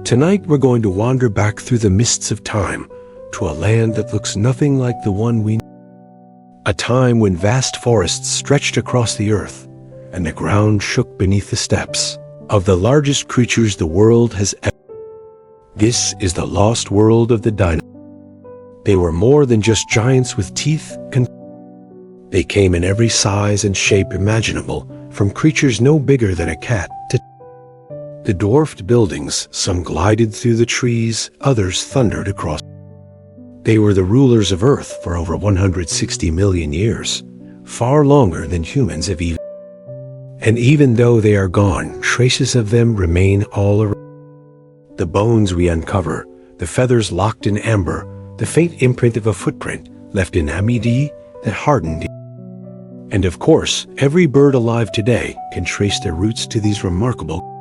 Tonight we're going to wander back through the mists of time to a land that looks nothing like the one we know. A time when vast forests stretched across the earth and the ground shook beneath the steps of the largest creatures the world has ever. This is the lost world of the dinosaurs. They were more than just giants with teeth. They came in every size and shape imaginable, from creatures no bigger than a cat to the dwarfed buildings. Some glided through the trees, others thundered across. They were the rulers of Earth for over 160 million years, far longer than humans have even. And even though they are gone, traces of them remain all around. The bones we uncover, the feathers locked in amber, the faint imprint of a footprint left in amidi that hardened. And of course, every bird alive today can trace their roots to these remarkable.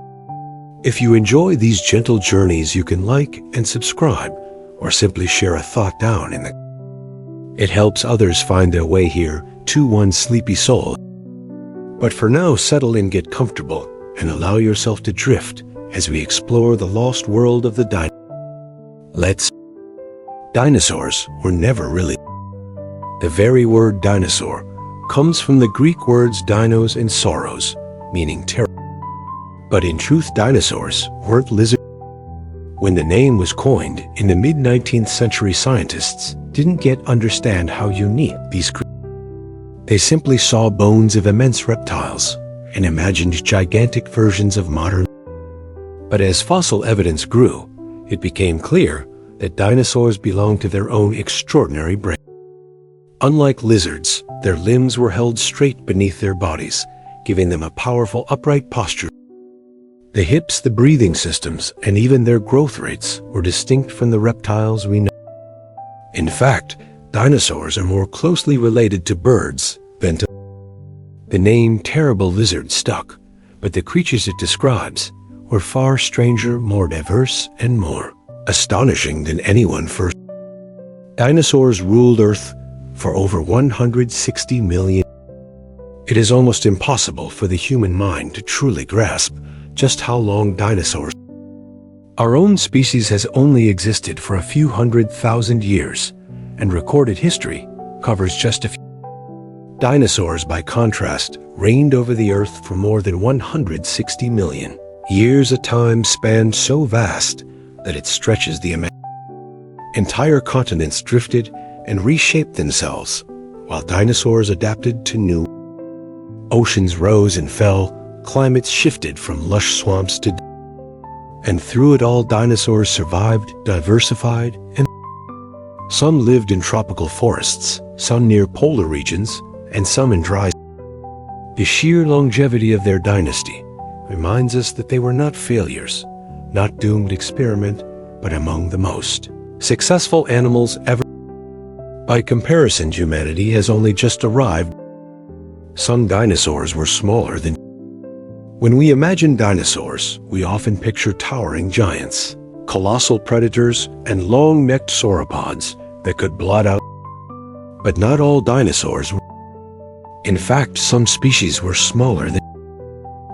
If you enjoy these gentle journeys, you can like and subscribe, or simply share a thought down in the. It helps others find their way here to one sleepy soul. But for now, settle in, get comfortable, and allow yourself to drift as we explore the lost world of the Dinosaurs were never really. The very word dinosaur comes from the Greek words dinos and sauros, meaning terror. But in truth, dinosaurs weren't lizards. When the name was coined in the mid-19th century, scientists didn't yet understand how unique these creatures were. They simply saw bones of immense reptiles and imagined gigantic versions of modern. But as fossil evidence grew, it became clear that dinosaurs belonged to their own extraordinary brain. Unlike lizards, their limbs were held straight beneath their bodies, giving them a powerful upright posture. The hips, the breathing systems, and even their growth rates were distinct from the reptiles we know. In fact, dinosaurs are more closely related to birds than to. The name terrible lizard stuck, but the creatures it describes were far stranger, more diverse, and more astonishing than anyone first. Dinosaurs ruled Earth for over 160 million. It is almost impossible for the human mind to truly grasp just how long dinosaurs. Our own species has only existed for a few 100,000 years, and recorded history covers just a few. Dinosaurs, by contrast, reigned over the Earth for more than 160 million years, a time span so vast that it stretches the imagination. Entire continents drifted and reshaped themselves, while dinosaurs adapted to new. Oceans rose and fell, climates shifted from lush swamps to. And through it all, dinosaurs survived, diversified, and some lived in tropical forests, some near polar regions, and some in dry. The sheer longevity of their dynasty reminds us that they were not failures, not doomed experiment, but among the most successful animals ever. By comparison, humanity has only just arrived. Some dinosaurs were smaller than. When we imagine dinosaurs, we often picture towering giants, colossal predators, and long-necked sauropods that could blot out. But not all dinosaurs were. In fact, some species were smaller than.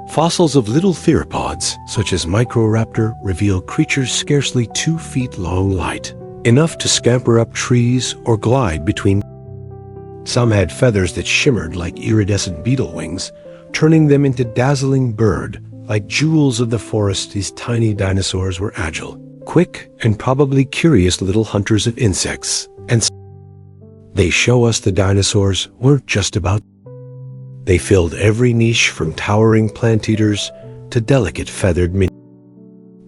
Fossils of little theropods, such as Microraptor, reveal creatures scarcely 2 feet long, light enough to scamper up trees or glide between. Some had feathers that shimmered like iridescent beetle wings, turning them into dazzling bird. Like jewels of the forest, these tiny dinosaurs were agile, quick, and probably curious little hunters of insects. And they show us the dinosaurs weren't just about. They filled every niche, from towering plant eaters to delicate feathered min.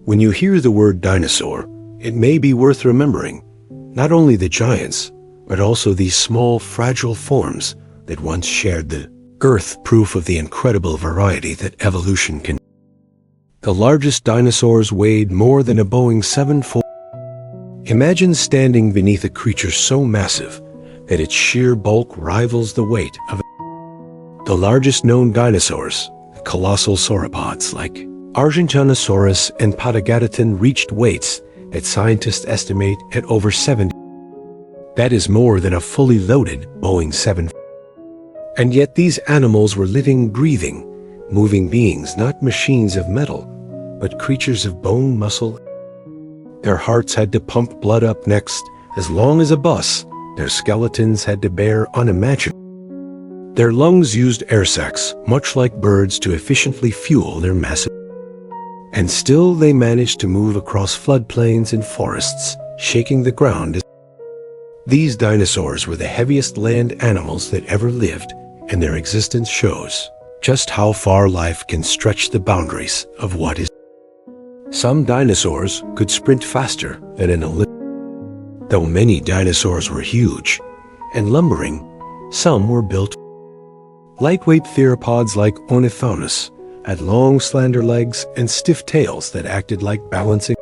When you hear the word dinosaur, it may be worth remembering not only the giants, but also these small, fragile forms that once shared the earth, proof of the incredible variety that evolution can. The largest dinosaurs weighed more than a Boeing 747. Imagine standing beneath a creature so massive that its sheer bulk rivals the weight of. The largest known dinosaurs, the colossal sauropods like Argentinosaurus and Patagadaton, reached weights that scientists estimate at over 70. That is more than a fully loaded Boeing 747. And yet these animals were living, breathing, moving beings, not machines of metal, but creatures of bone, muscle. Their hearts had to pump blood up next as long as a bus. Their skeletons had to bear unimaginable. Their lungs used air sacs, much like birds, to efficiently fuel their massive. And still they managed to move across floodplains and forests, shaking the ground. These dinosaurs were the heaviest land animals that ever lived, and their existence shows just how far life can stretch the boundaries of what is. Some dinosaurs could sprint faster than an Olympian. Though many dinosaurs were huge and lumbering, some were built. Lightweight theropods like Ornithonus had long, slender legs and stiff tails that acted like balancing.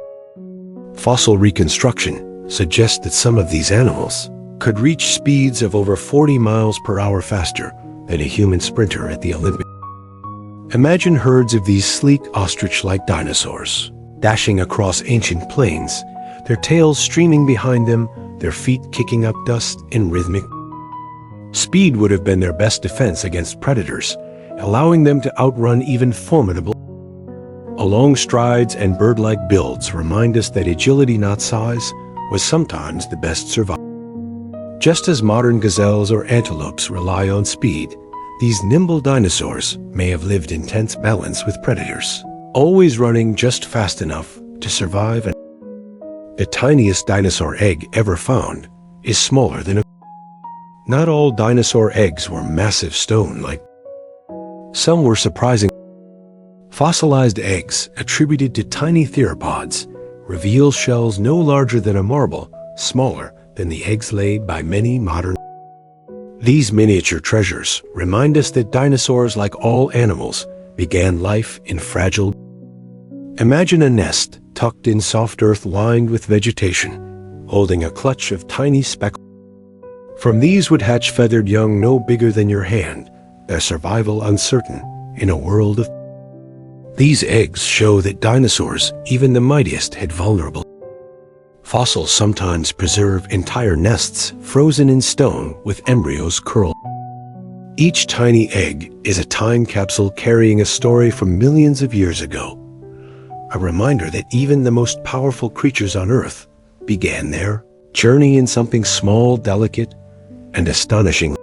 Fossil reconstruction suggests that some of these animals could reach speeds of over 40 miles per hour faster than a human sprinter at the Olympics. Imagine herds of these sleek ostrich-like dinosaurs dashing across ancient plains, their tails streaming behind them, their feet kicking up dust in rhythmic. Speed would have been their best defense against predators, allowing them to outrun even formidable. Long strides and bird-like builds remind us that agility, not size, was sometimes the best survival. Just as modern gazelles or antelopes rely on speed, these nimble dinosaurs may have lived in tense balance with predators, always running just fast enough to survive. The tiniest dinosaur egg ever found is smaller than a. Not all dinosaur eggs were massive stone-like. Some were surprising. Fossilized eggs attributed to tiny theropods reveal shells no larger than a marble, smaller than the eggs laid by many modern. These miniature treasures remind us that dinosaurs, like all animals, began life in fragile. Imagine a nest tucked in soft earth lined with vegetation, holding a clutch of tiny speckles. From these would hatch feathered young no bigger than your hand, their survival uncertain in a world of. These eggs show that dinosaurs, even the mightiest, had vulnerable. Fossils sometimes preserve entire nests frozen in stone with embryos curled. Each tiny egg is a time capsule carrying a story from millions of years ago, a reminder that even the most powerful creatures on Earth began their journey in something small, delicate, and astonishing.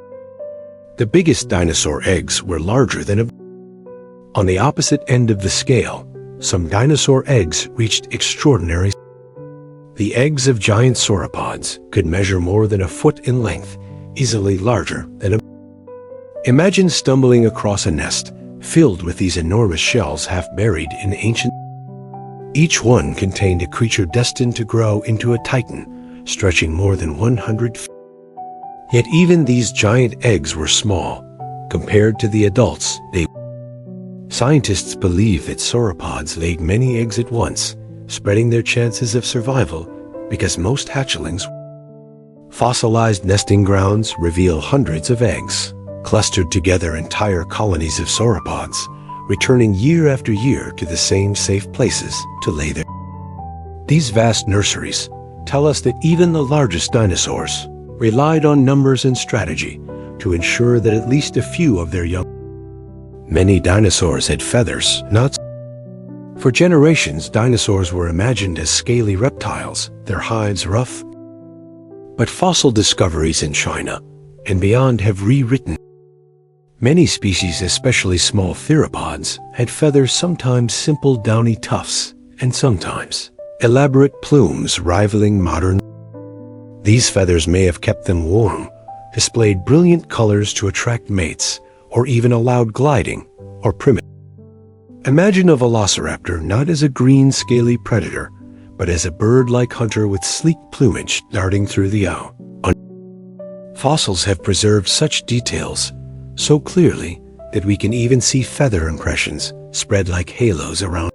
The biggest dinosaur eggs were larger than a. On the opposite end of the scale, some dinosaur eggs reached extraordinary. The eggs of giant sauropods could measure more than a foot in length, easily larger than a. Imagine stumbling across a nest filled with these enormous shells half buried in ancient. Each one contained a creature destined to grow into a titan, stretching more than 100 feet. Yet even these giant eggs were small compared to the adults they. Scientists believe that sauropods laid many eggs at once, spreading their chances of survival because most hatchlings. Fossilized nesting grounds reveal hundreds of eggs, clustered together entire colonies of sauropods, returning year after year to the same safe places to lay their. These vast nurseries tell us that even the largest dinosaurs relied on numbers and strategy to ensure that at least a few of their young. Many dinosaurs had feathers, not. For generations, dinosaurs were imagined as scaly reptiles, their hides rough. But fossil discoveries in China and beyond have rewritten. Many species, especially small theropods, had feathers, sometimes simple downy tufts, and sometimes elaborate plumes rivaling modern. These feathers may have kept them warm, displayed brilliant colors to attract mates, or even allowed gliding or primitive. Imagine a velociraptor not as a green, scaly predator, but as a bird-like hunter with sleek plumage darting through the air. Fossils have preserved such details so clearly that we can even see feather impressions spread like halos around.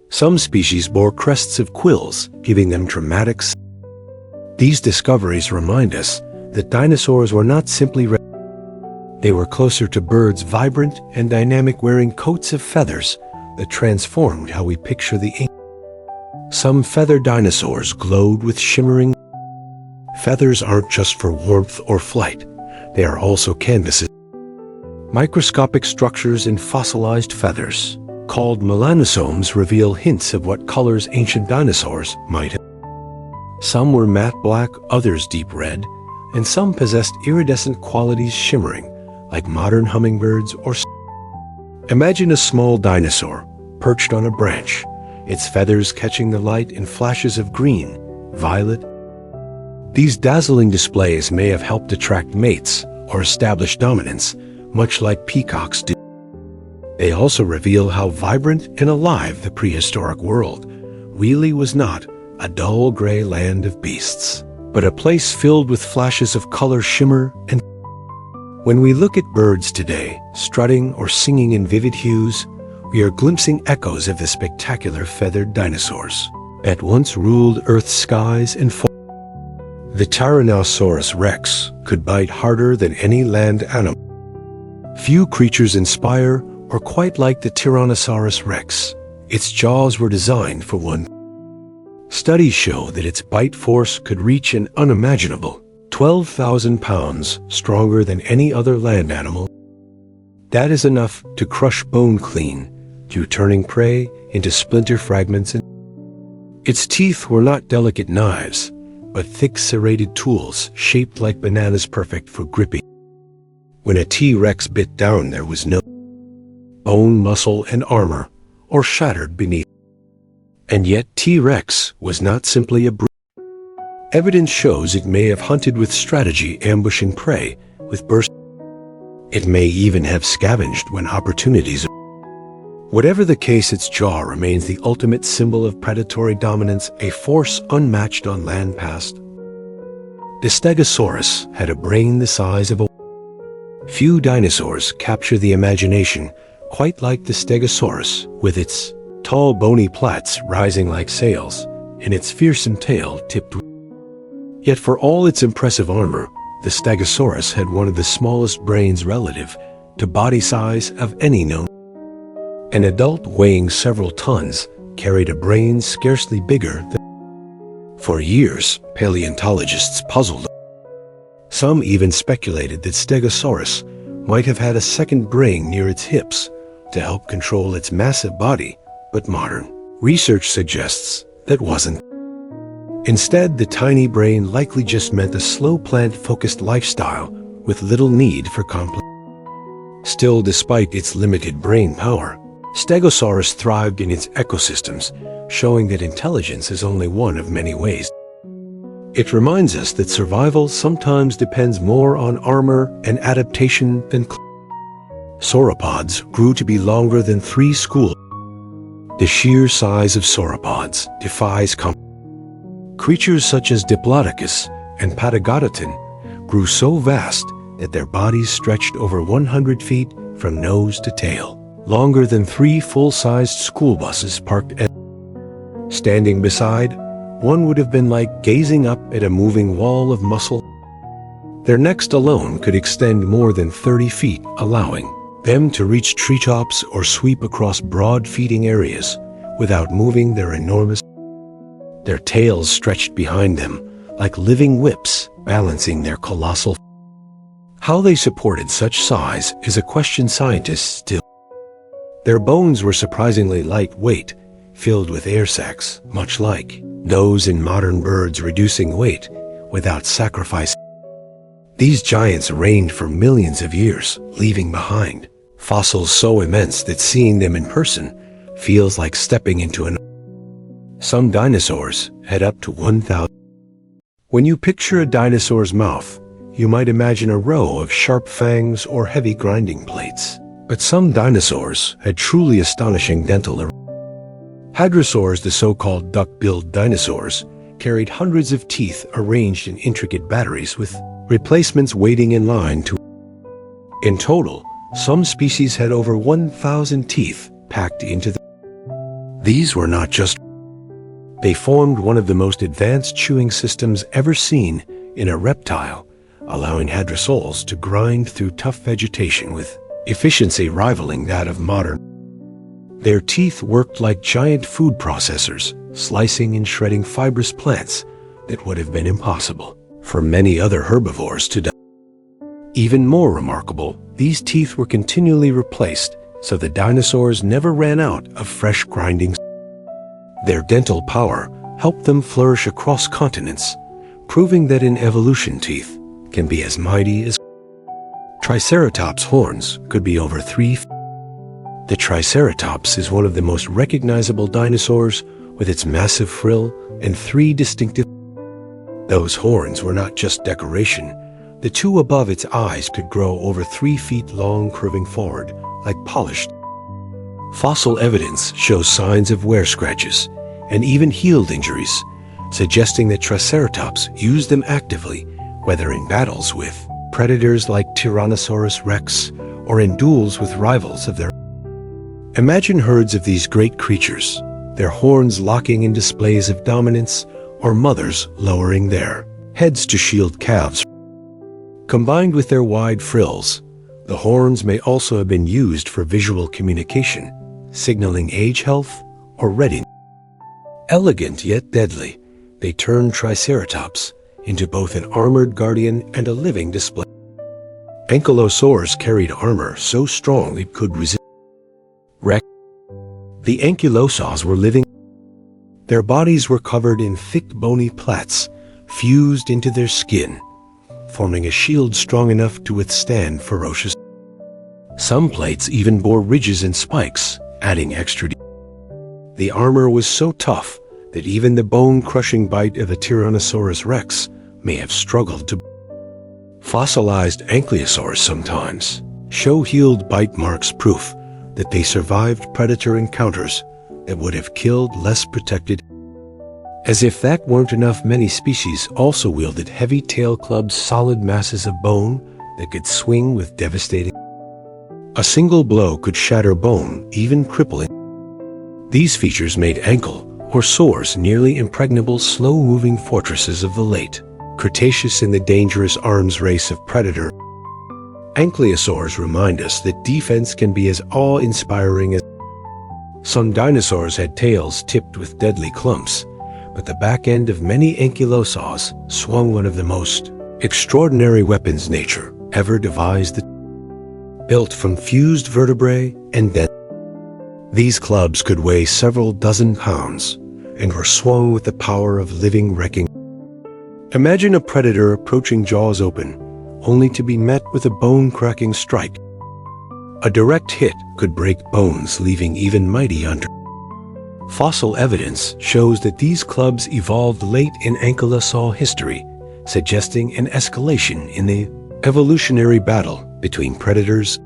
Some species bore crests of quills, giving them dramatic. These discoveries remind us that dinosaurs were not simply. They were closer to birds, vibrant and dynamic, wearing coats of feathers that transformed how we picture the ancient. Some feathered dinosaurs glowed with shimmering. Feathers aren't just for warmth or flight. They are also canvases. Microscopic structures in fossilized feathers called melanosomes, reveal hints of what colors ancient dinosaurs might have. Some were matte black, others deep red, and some possessed iridescent qualities shimmering, like modern hummingbirds or... Imagine a small dinosaur perched on a branch, its feathers catching the light in flashes of green, violet. These dazzling displays may have helped attract mates or establish dominance, much like peacocks do. They also reveal how vibrant and alive the prehistoric world really was, not a dull gray land of beasts, but a place filled with flashes of color, shimmer, and... When we look at birds today, strutting or singing in vivid hues, we are glimpsing echoes of the spectacular feathered dinosaurs that once ruled Earth's skies and forests. The Tyrannosaurus rex could bite harder than any land animal. Few creatures inspire or quite like the Tyrannosaurus rex. Its jaws were designed for one. Studies show that its bite force could reach an unimaginable 12,000 pounds, stronger than any other land animal. That is enough to crush bone clean through turning prey into splinter fragments. Its teeth were not delicate knives, but thick serrated tools shaped like bananas, perfect for gripping. When a T-Rex bit down, there was no bone, muscle, and armor, or shattered beneath. And yet T-Rex was not simply a brute. Evidence shows it may have hunted with strategy, ambushing prey with burst. It may even have scavenged when opportunities. Whatever the case, its jaw remains the ultimate symbol of predatory dominance, a force unmatched on land past. The Stegosaurus had a brain the size of a... Few dinosaurs capture the imagination quite like the Stegosaurus, with its tall bony plates rising like sails and its fearsome tail tipped. Yet for all its impressive armor, the Stegosaurus had one of the smallest brains relative to body size of any known. An adult weighing several tons carried a brain scarcely bigger than... For years, paleontologists puzzled. Some even speculated that Stegosaurus might have had a second brain near its hips to help control its massive body, but modern research suggests that wasn't. Instead, the tiny brain likely just meant a slow plant-focused lifestyle with little need for complex. Still, despite its limited brain power, Stegosaurus thrived in its ecosystems, showing that intelligence is only one of many ways. It reminds us that survival sometimes depends more on armor and adaptation than... Sauropods grew to be longer than 3 schools. The sheer size of sauropods defies comparison. Creatures such as Diplodocus and Patagodoton grew so vast that their bodies stretched over 100 feet from nose to tail, longer than 3 full-sized school buses parked at... Standing beside, one would have been like gazing up at a moving wall of muscle. Their necks alone could extend more than 30 feet, allowing them to reach treetops or sweep across broad feeding areas without moving their enormous... Their tails stretched behind them like living whips, balancing their colossal... How they supported such size is a question scientists still... Their bones were surprisingly lightweight, filled with air sacs, much like those in modern birds, reducing weight without sacrifice. These giants reigned for millions of years, leaving behind fossils so immense that seeing them in person feels like stepping into an... Some dinosaurs had up to 1,000. When you picture a dinosaur's mouth, you might imagine a row of sharp fangs or heavy grinding plates. But some dinosaurs had truly astonishing dental arrangements. Hadrosaurs, the so-called duck-billed dinosaurs, carried hundreds of teeth arranged in intricate batteries with replacements waiting in line to... In total, some species had over 1,000 teeth packed into them. These were not just... They formed one of the most advanced chewing systems ever seen in a reptile, allowing hadrosaurs to grind through tough vegetation with efficiency rivaling that of modern. Their teeth worked like giant food processors, slicing and shredding fibrous plants that would have been impossible for many other herbivores to do. Even more remarkable, these teeth were continually replaced so the dinosaurs never ran out of fresh grinding. Their dental power helped them flourish across continents, proving that in evolution teeth can be as mighty as Triceratops' horns could be over 3 feet. The Triceratops is one of the most recognizable dinosaurs with its massive frill and 3 distinctive. Those horns were not just decoration. The 2 above its eyes could grow over 3 feet long, curving forward like polished. Fossil evidence shows signs of wear scratches and even healed injuries, suggesting that Triceratops used them actively, whether in battles with predators like Tyrannosaurus rex or in duels with rivals of their. Imagine herds of these great creatures, their horns locking in displays of dominance, or mothers lowering their heads to shield calves. Combined with their wide frills, the horns may also have been used for visual communication, signaling age, health, or readiness. Elegant yet deadly, they turned Triceratops into both an armored guardian and a living display. Ankylosaurs carried armor so strong it could resist wreck. The ankylosaurs were living. Their bodies were covered in thick bony plates fused into their skin, forming a shield strong enough to withstand ferocious. Some plates even bore ridges and spikes, adding extra. The armor was so tough that even the bone-crushing bite of a Tyrannosaurus rex may have struggled to. Fossilized ankylosaurs sometimes show healed bite marks, proof that they survived predator encounters that would have killed less protected. As if that weren't enough, many species also wielded heavy tail clubs, solid masses of bone that could swing with devastating. A single blow could shatter bone, even crippling. These features made ankylosaurs nearly impregnable, slow-moving fortresses of the late Cretaceous in the dangerous arms race of predator. Ankylosaurs remind us that defense can be as awe-inspiring as. Some dinosaurs had tails tipped with deadly clumps, but the back end of many ankylosaurs swung one of the most extraordinary weapons nature ever devised. Built from fused vertebrae and dent. These clubs could weigh several dozen pounds and were swung with the power of living wrecking. Imagine a predator approaching, jaws open, only to be met with a bone-cracking strike. A direct hit could break bones, leaving even mighty under. Fossil evidence shows that these clubs evolved late in ankylosaur history, suggesting an escalation in the evolutionary battle between predators.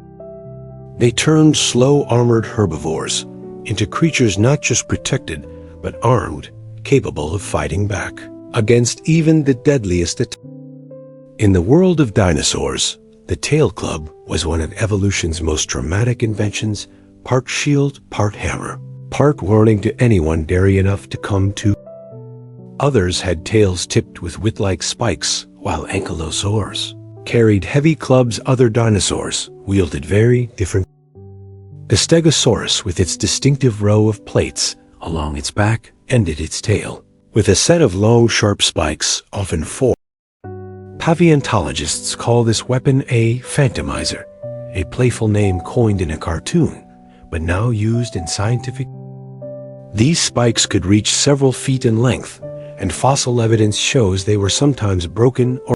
They turned slow, armored herbivores into creatures not just protected, but armed, capable of fighting back against even the deadliest attacks. In the world of dinosaurs, the tail club was one of evolution's most dramatic inventions, part shield, part hammer, part warning to anyone daring enough to come to. Others had tails tipped with whip-like spikes, while ankylosaurs carried heavy clubs. Other dinosaurs wielded very different. The Stegosaurus, with its distinctive row of plates along its back, ended its tail with a set of long, sharp spikes, often 4. Paleontologists call this weapon a phantomizer, a playful name coined in a cartoon, but now used in scientific. These spikes could reach several feet in length, and fossil evidence shows they were sometimes broken or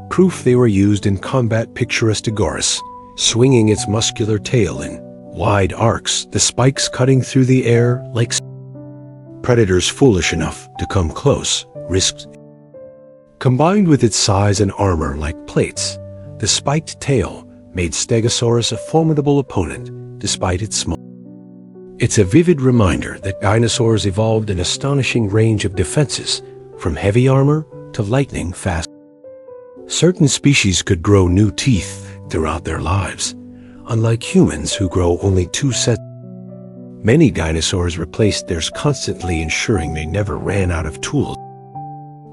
proof they were used in combat. Picture a Stegosaurus swinging its muscular tail in wide arcs, the spikes cutting through the air like predators foolish enough to come close risked. Combined with its size and armor like plates, the spiked tail made Stegosaurus a formidable opponent despite its small. It's a vivid reminder that dinosaurs evolved an astonishing range of defenses, from heavy armor to lightning fast. Certain species could grow new teeth throughout their lives, unlike humans who grow only 2 sets. Many dinosaurs replaced theirs constantly, ensuring they never ran out of tools.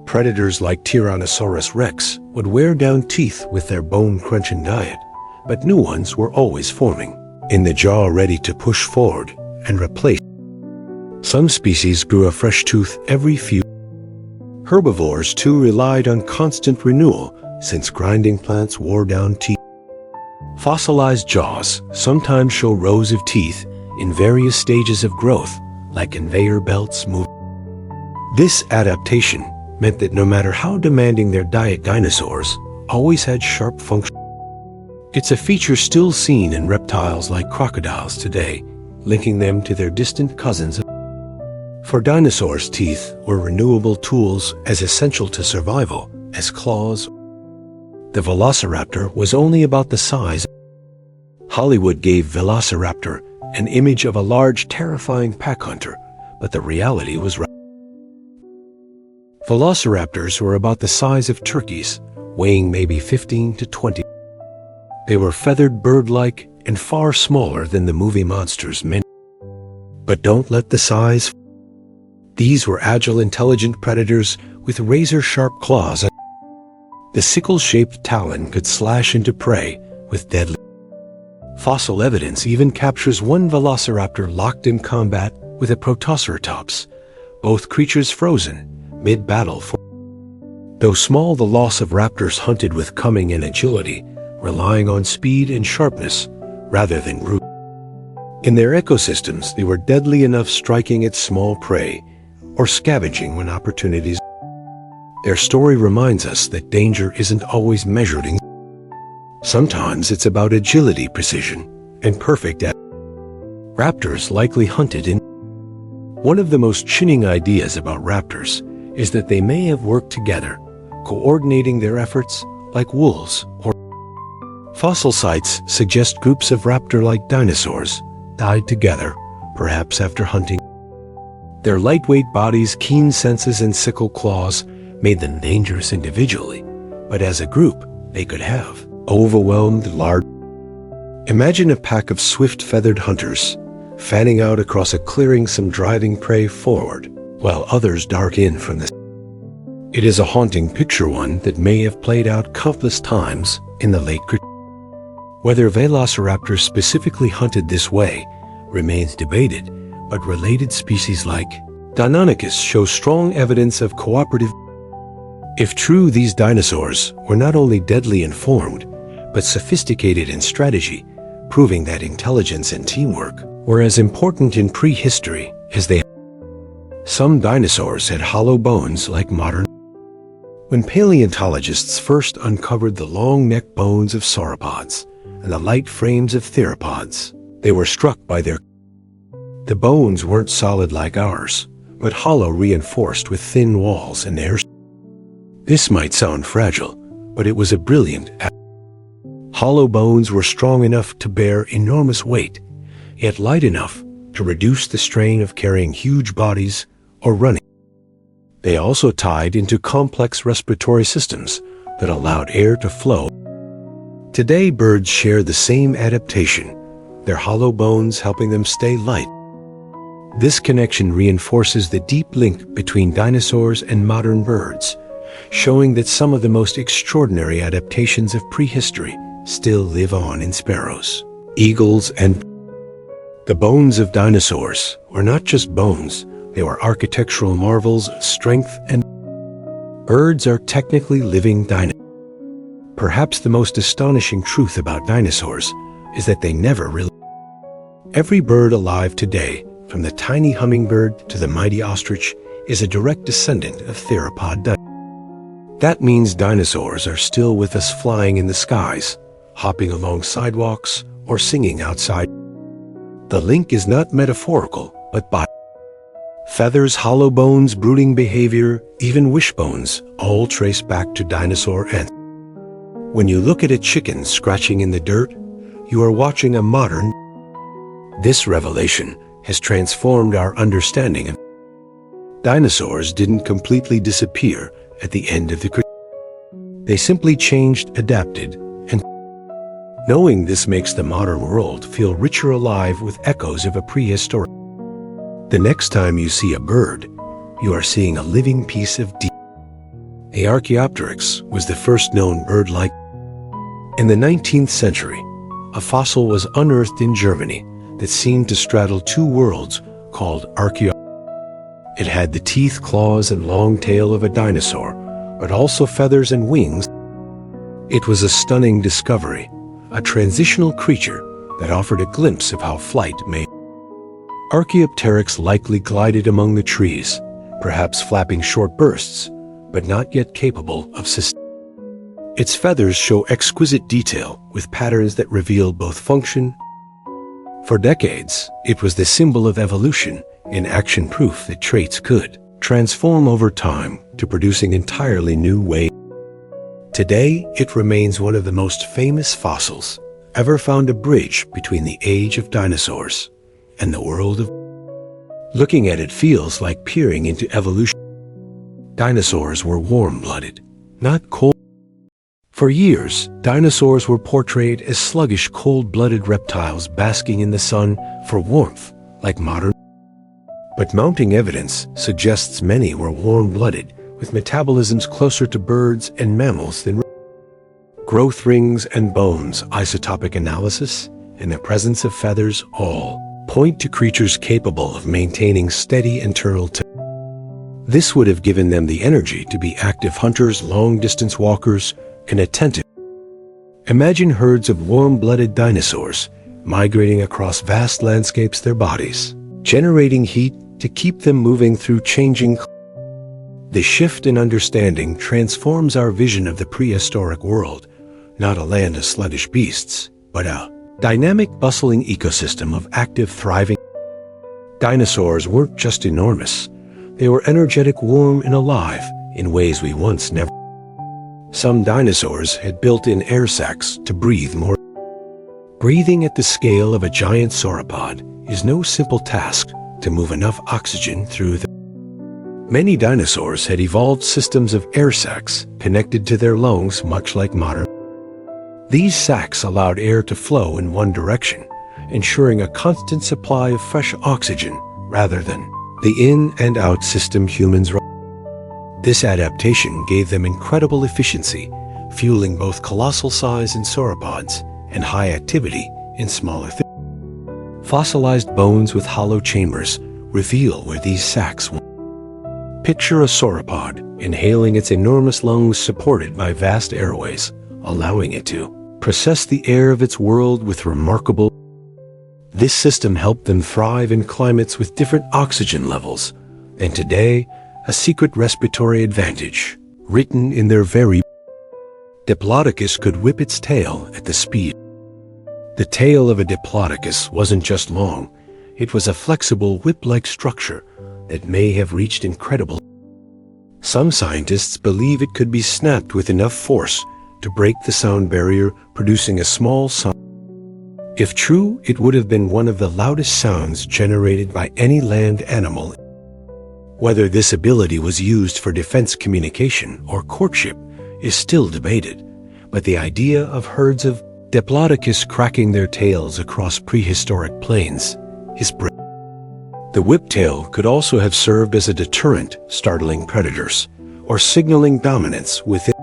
Predators like Tyrannosaurus rex would wear down teeth with their bone-crunching diet, but new ones were always forming in the jaw, ready to push forward and replace. Some species grew a fresh tooth every few. Herbivores, too, relied on constant renewal, since grinding plants wore down teeth. Fossilized jaws sometimes show rows of teeth in various stages of growth, like conveyor belts move. This adaptation meant that no matter how demanding their diet, dinosaurs always had sharp function. It's a feature still seen in reptiles like crocodiles today, linking them to their distant cousins. For dinosaurs, teeth were renewable tools as essential to survival as claws. The velociraptor was only about the size. Hollywood gave Velociraptor an image of a large, terrifying pack hunter, but the reality was right. Velociraptors were about the size of turkeys, weighing maybe 15 to 20. They were feathered, bird-like, and far smaller than the movie monsters meant. But don't let the size. These were agile, intelligent predators with razor-sharp claws. The sickle-shaped talon could slash into prey with deadly. Fossil evidence even captures one velociraptor locked in combat with a protoceratops, both creatures frozen mid-battle. Though small, the loss of raptors hunted with cunning and agility, relying on speed and sharpness rather than brute. In their ecosystems, they were deadly enough, striking at small prey or scavenging when opportunities. Their story reminds us that danger isn't always measured in. Sometimes it's about agility, precision, and perfect. Raptors likely hunted in. One of the most chilling ideas about raptors is that they may have worked together, coordinating their efforts like wolves or. Fossil sites suggest groups of raptor-like dinosaurs died together, perhaps after hunting. Their lightweight bodies, keen senses, and sickle claws made them dangerous individually, but as a group, they could have overwhelmed large. Imagine a pack of swift feathered hunters fanning out across a clearing, some driving prey forward, while others dart in from the. It is a haunting picture, one that may have played out countless times in the late Cretaceous. Whether velociraptors specifically hunted this way remains debated, but related species like Deinonychus show strong evidence of cooperative. If true, these dinosaurs were not only deadly in form, but sophisticated in strategy, proving that intelligence and teamwork were as important in prehistory as they. Some dinosaurs had hollow bones like modern. When paleontologists first uncovered the long neck bones of sauropods and the light frames of theropods, they were struck by their. The bones weren't solid like ours, but hollow, reinforced with thin walls and air. This might sound fragile, but it was a brilliant. Hollow bones were strong enough to bear enormous weight, yet light enough to reduce the strain of carrying huge bodies or running. They also tied into complex respiratory systems that allowed air to flow. Today, birds share the same adaptation, their hollow bones helping them stay light. This connection reinforces the deep link between dinosaurs and modern birds, showing that some of the most extraordinary adaptations of prehistory still live on in sparrows, eagles, and. The bones of dinosaurs were not just bones, they were architectural marvels of strength and. Birds are technically living dinosaurs. Perhaps the most astonishing truth about dinosaurs is that they never really. Every bird alive today, from the tiny hummingbird to the mighty ostrich, is a direct descendant of theropod dinosaurs. That means dinosaurs are still with us, flying in the skies, hopping along sidewalks, or singing outside. The link is not metaphorical, but by feathers, hollow bones, brooding behavior, even wishbones, all trace back to dinosaur ancestors. When you look at a chicken scratching in the dirt, you are watching a modern. This revelation has transformed our understanding of. Dinosaurs didn't completely disappear at the end of the Cretaceous. They simply changed, adapted, and. Knowing this makes the modern world feel richer, alive with echoes of a prehistoric. The next time you see a bird, you are seeing a living piece of DNA. Archaeopteryx was the first known bird-like. In the 19th century, a fossil was unearthed in Germany that seemed to straddle two worlds, called Archaeopteryx. It had the teeth, claws, and long tail of a dinosaur, but also feathers and wings. It was a stunning discovery, a transitional creature that offered a glimpse of how flight may. Archaeopteryx likely glided among the trees, perhaps flapping short bursts, but not yet capable of sustaining. Its feathers show exquisite detail with patterns that reveal both function. For decades, it was the symbol of evolution in action, proof that traits could transform over time to producing entirely new ways. Today, it remains one of the most famous fossils ever found, a bridge between the age of dinosaurs and the world of. Looking at it feels like peering into evolution. Dinosaurs were warm-blooded, not cold. For years, dinosaurs were portrayed as sluggish, cold-blooded reptiles basking in the sun for warmth, like modern. But mounting evidence suggests many were warm-blooded, with metabolisms closer to birds and mammals than growth rings and bones, isotopic analysis, and the presence of feathers all point to creatures capable of maintaining steady internal temperature. This would have given them the energy to be active hunters, long-distance walkers, and attentive. Imagine herds of warm-blooded dinosaurs migrating across vast landscapes, their bodies generating heat to keep them moving through changing. The shift in understanding transforms our vision of the prehistoric world, not a land of sluggish beasts, but a dynamic, bustling ecosystem of active, thriving. Dinosaurs weren't just enormous. They were energetic, warm, and alive in ways we once never. Some dinosaurs had built-in air sacs to breathe more. Breathing at the scale of a giant sauropod is no simple task to move enough oxygen through the. Many dinosaurs had evolved systems of air sacs connected to their lungs, much like modern. These sacs allowed air to flow in one direction, ensuring a constant supply of fresh oxygen rather than the in and out system humans run. This adaptation gave them incredible efficiency, fueling both colossal size in sauropods and high activity in smaller things. Fossilized bones with hollow chambers reveal where these sacs were. Picture a sauropod inhaling its enormous lungs supported by vast airways, allowing it to process the air of its world with remarkable. This system helped them thrive in climates with different oxygen levels, and today, a secret respiratory advantage, written in their very. Diplodocus could whip its tail at the speed. The tail of a Diplodocus wasn't just long, it was a flexible whip-like structure that may have reached incredible. Some scientists believe it could be snapped with enough force to break the sound barrier, producing a small sound. If true, it would have been one of the loudest sounds generated by any land animal. Whether this ability was used for defense, communication, or courtship is still debated, but the idea of herds of Diplodocus cracking their tails across prehistoric plains is brilliant. The whiptail could also have served as a deterrent, startling predators, or signaling dominance within.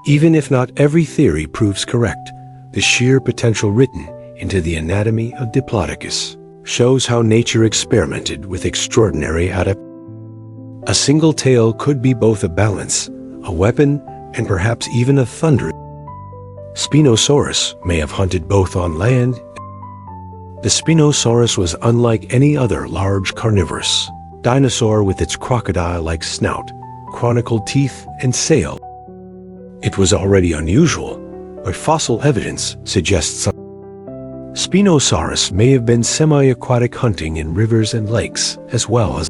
Even if not every theory proves correct, the sheer potential written into the anatomy of Diplodocus shows how nature experimented with extraordinary adaptation. A single tail could be both a balance, a weapon, and perhaps even a thunder. Spinosaurus may have hunted both on land. The Spinosaurus was unlike any other large carnivorous dinosaur with its crocodile-like snout, chronicled teeth, and sail. It was already unusual, but fossil evidence suggests some. Spinosaurus may have been semi-aquatic, hunting in rivers and lakes, as well as.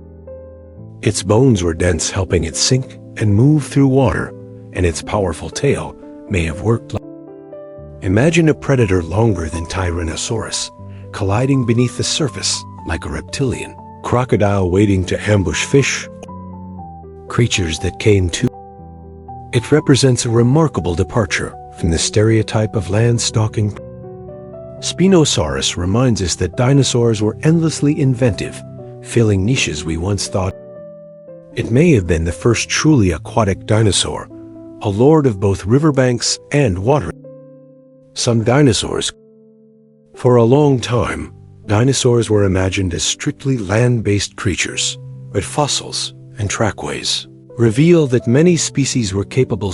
Its bones were dense, helping it sink and move through water, and its powerful tail may have worked. Imagine a predator longer than Tyrannosaurus, colliding beneath the surface like a reptilian crocodile waiting to ambush fish, creatures that came to. It represents a remarkable departure from the stereotype of land-stalking. Spinosaurus reminds us that dinosaurs were endlessly inventive, filling niches we once thought. It may have been the first truly aquatic dinosaur, a lord of both riverbanks and water. Some dinosaurs. For a long time, dinosaurs were imagined as strictly land-based creatures, but fossils and trackways reveal that many species were capable.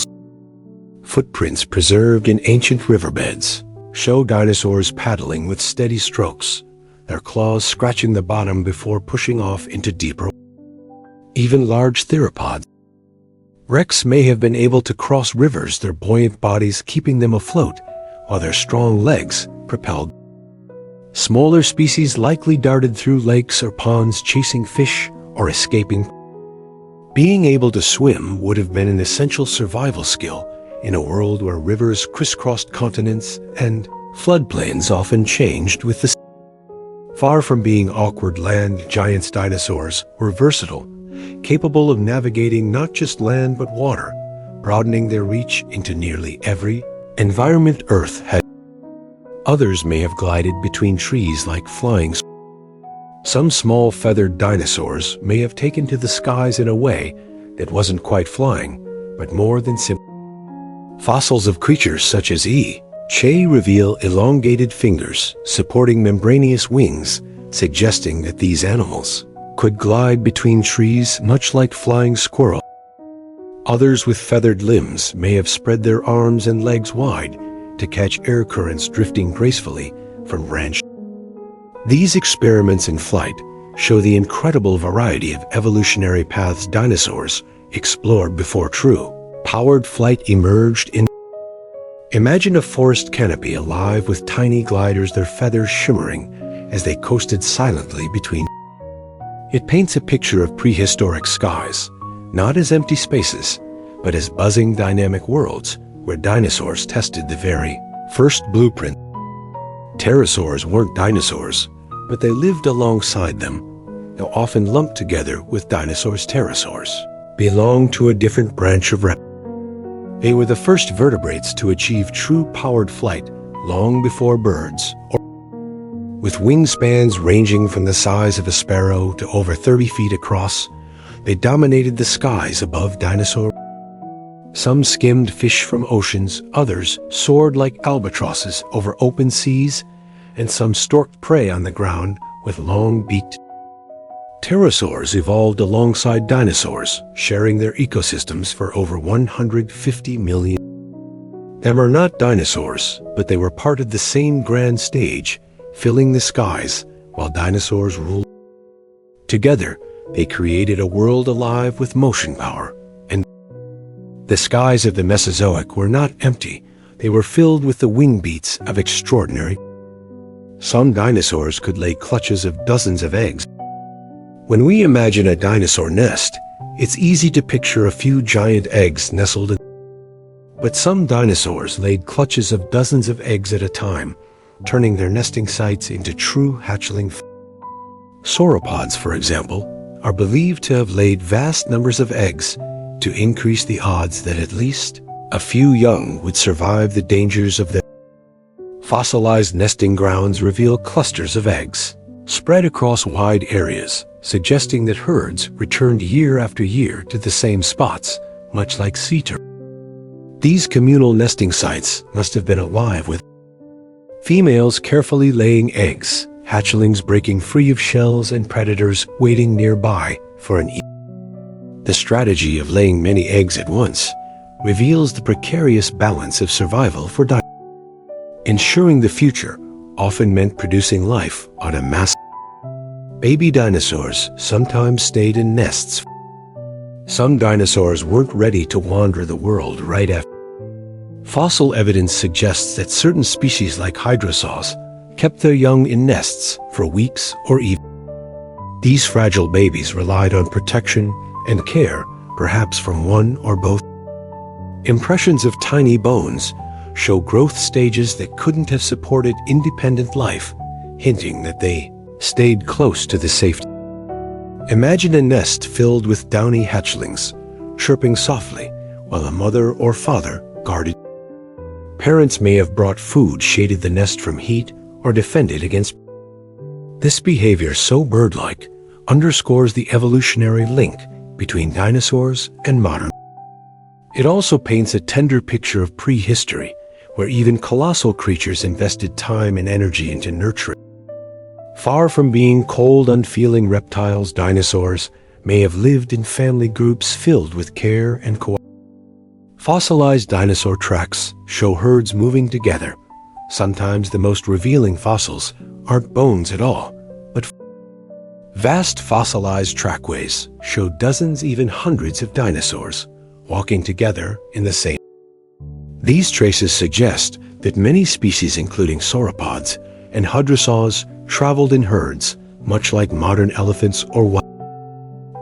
Footprints preserved in ancient riverbeds show dinosaurs paddling with steady strokes, their claws scratching the bottom before pushing off into deeper. Even large theropods. Wrecks may have been able to cross rivers, their buoyant bodies keeping them afloat, while their strong legs propelled. Smaller species likely darted through lakes or ponds chasing fish or escaping. Being able to swim would have been an essential survival skill in a world where rivers crisscrossed continents and floodplains often changed with the sea. Far from being awkward land giants, dinosaurs were versatile, capable of navigating not just land but water, broadening their reach into nearly every environment Earth had. Others may have glided between trees like flying. Some small feathered dinosaurs may have taken to the skies in a way that wasn't quite flying, but more than simple. Fossils of creatures such as Che reveal elongated fingers supporting membranous wings, suggesting that these animals could glide between trees much like flying squirrels. Others with feathered limbs may have spread their arms and legs wide to catch air currents drifting gracefully from branches. These experiments in flight show the incredible variety of evolutionary paths dinosaurs explored before true powered flight emerged in. Imagine a forest canopy alive with tiny gliders, their feathers shimmering as they coasted silently between. It paints a picture of prehistoric skies, not as empty spaces, but as buzzing dynamic worlds where dinosaurs tested the very first blueprint. Pterosaurs weren't dinosaurs, but they lived alongside them, though often lumped together with dinosaurs. Pterosaurs belonged to a different branch of reptiles. They were the first vertebrates to achieve true powered flight long before birds, with wingspans ranging from the size of a sparrow to over 30 feet across. They dominated the skies above dinosaurs. Some skimmed fish from oceans, others soared like albatrosses over open seas, and some stalked prey on the ground with long-beaked. Pterosaurs evolved alongside dinosaurs, sharing their ecosystems for over 150 million. Them are not dinosaurs, but they were part of the same grand stage, filling the skies while dinosaurs ruled. Together, they created a world alive with motion power. And the skies of the Mesozoic were not empty. They were filled with the wing beats of extraordinary. Some dinosaurs could lay clutches of dozens of eggs. When we imagine a dinosaur nest, it's easy to picture a few giant eggs nestled in. But some dinosaurs laid clutches of dozens of eggs at a time, turning their nesting sites into true hatchling. Sauropods, for example, are believed to have laid vast numbers of eggs to increase the odds that at least a few young would survive the dangers of their. Fossilized nesting grounds reveal clusters of eggs spread across wide areas, suggesting that herds returned year after year to the same spots, much like sea turtles. These communal nesting sites must have been alive with females carefully laying eggs, hatchlings breaking free of shells, and predators waiting nearby for an. The strategy of laying many eggs at once reveals the precarious balance of survival for dinosaurs. Ensuring the future often meant producing life on a massive. Baby dinosaurs sometimes stayed in nests. Some dinosaurs weren't ready to wander the world right after. Fossil evidence suggests that certain species like hadrosaurs kept their young in nests for weeks or even. These fragile babies relied on protection and care, perhaps from one or both. Impressions of tiny bones show growth stages that couldn't have supported independent life, hinting that they stayed close to the safety. Imagine a nest filled with downy hatchlings, chirping softly while a mother or father guarded. Parents may have brought food, shaded the nest from heat, or defended against. This behavior, so bird-like, underscores the evolutionary link between dinosaurs and modern. It also paints a tender picture of prehistory, where even colossal creatures invested time and energy into nurturing. Far from being cold, unfeeling reptiles, dinosaurs may have lived in family groups filled with care and cooperation. Fossilized dinosaur tracks show herds moving together, Sometimes the most revealing fossils aren't bones at all, but vast fossilized trackways show dozens, even hundreds of dinosaurs walking together in the same. These traces suggest that many species, including sauropods and hadrosaurs, traveled in herds, much like modern elephants or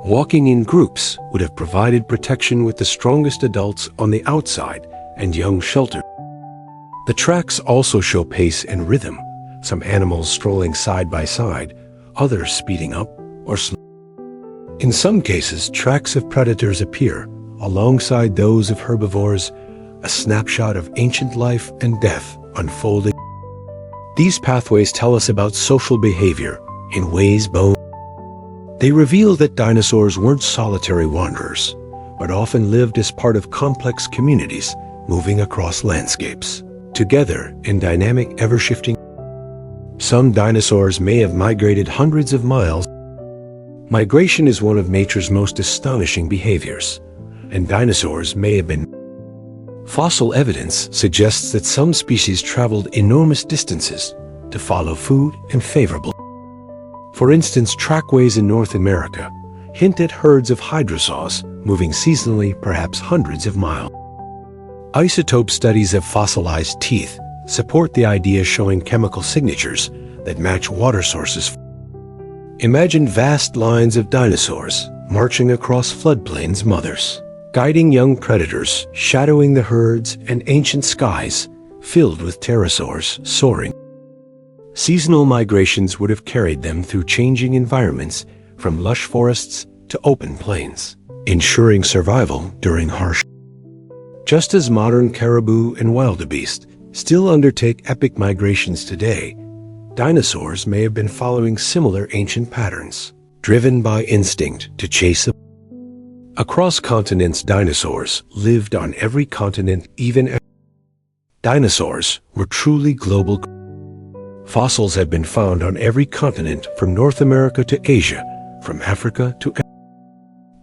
walking in groups would have provided protection, with the strongest adults on the outside and young sheltered. The tracks also show pace and rhythm, some animals strolling side by side, others speeding up or slowing. In some cases, tracks of predators appear alongside those of herbivores, a snapshot of ancient life and death unfolding. These pathways tell us about social behavior in ways they reveal that dinosaurs weren't solitary wanderers, but often lived as part of complex communities moving across landscapes, together in dynamic, ever-shifting. Some dinosaurs may have migrated hundreds of miles. Migration is one of nature's most astonishing behaviors, and dinosaurs may have been. Fossil evidence suggests that some species traveled enormous distances to follow food and favorable. For instance, trackways in North America hint at herds of hadrosaurs moving seasonally, perhaps hundreds of miles. Isotope studies of fossilized teeth support the idea, showing chemical signatures that match water sources. Imagine vast lines of dinosaurs marching across floodplains, mothers guiding young predators, shadowing the herds, and ancient skies filled with pterosaurs soaring. Seasonal migrations would have carried them through changing environments, from lush forests to open plains, ensuring survival during harsh. Just as modern caribou and wildebeest still undertake epic migrations today, dinosaurs may have been following similar ancient patterns, driven by instinct to chase. Across continents, dinosaurs lived on every continent, even. Dinosaurs were truly global. Fossils have been found on every continent, from North America to Asia, from Africa to.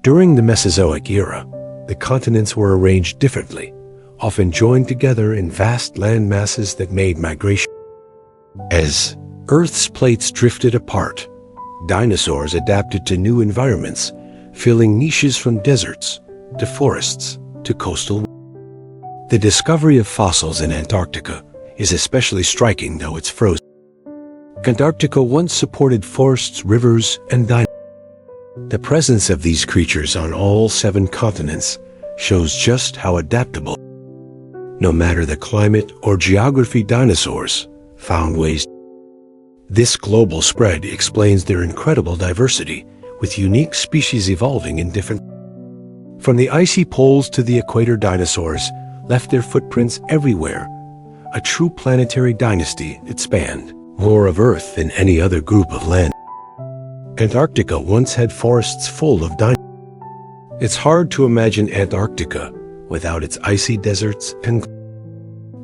During the Mesozoic era, the continents were arranged differently, often joined together in vast land masses that made migration. As Earth's plates drifted apart, dinosaurs adapted to new environments, filling niches from deserts to forests to coastal. The discovery of fossils in Antarctica is especially striking, though it's frozen. Antarctica once supported forests, rivers, and the presence of these creatures on all 7 continents shows just how adaptable. No matter the climate or geography, dinosaurs found ways. This global spread explains their incredible diversity, with unique species evolving in different. From the icy poles to the equator, dinosaurs left their footprints everywhere, a true planetary dynasty that spanned more of Earth than any other group of land. Antarctica once had forests full of dinosaurs. It's hard to imagine Antarctica without its icy deserts and.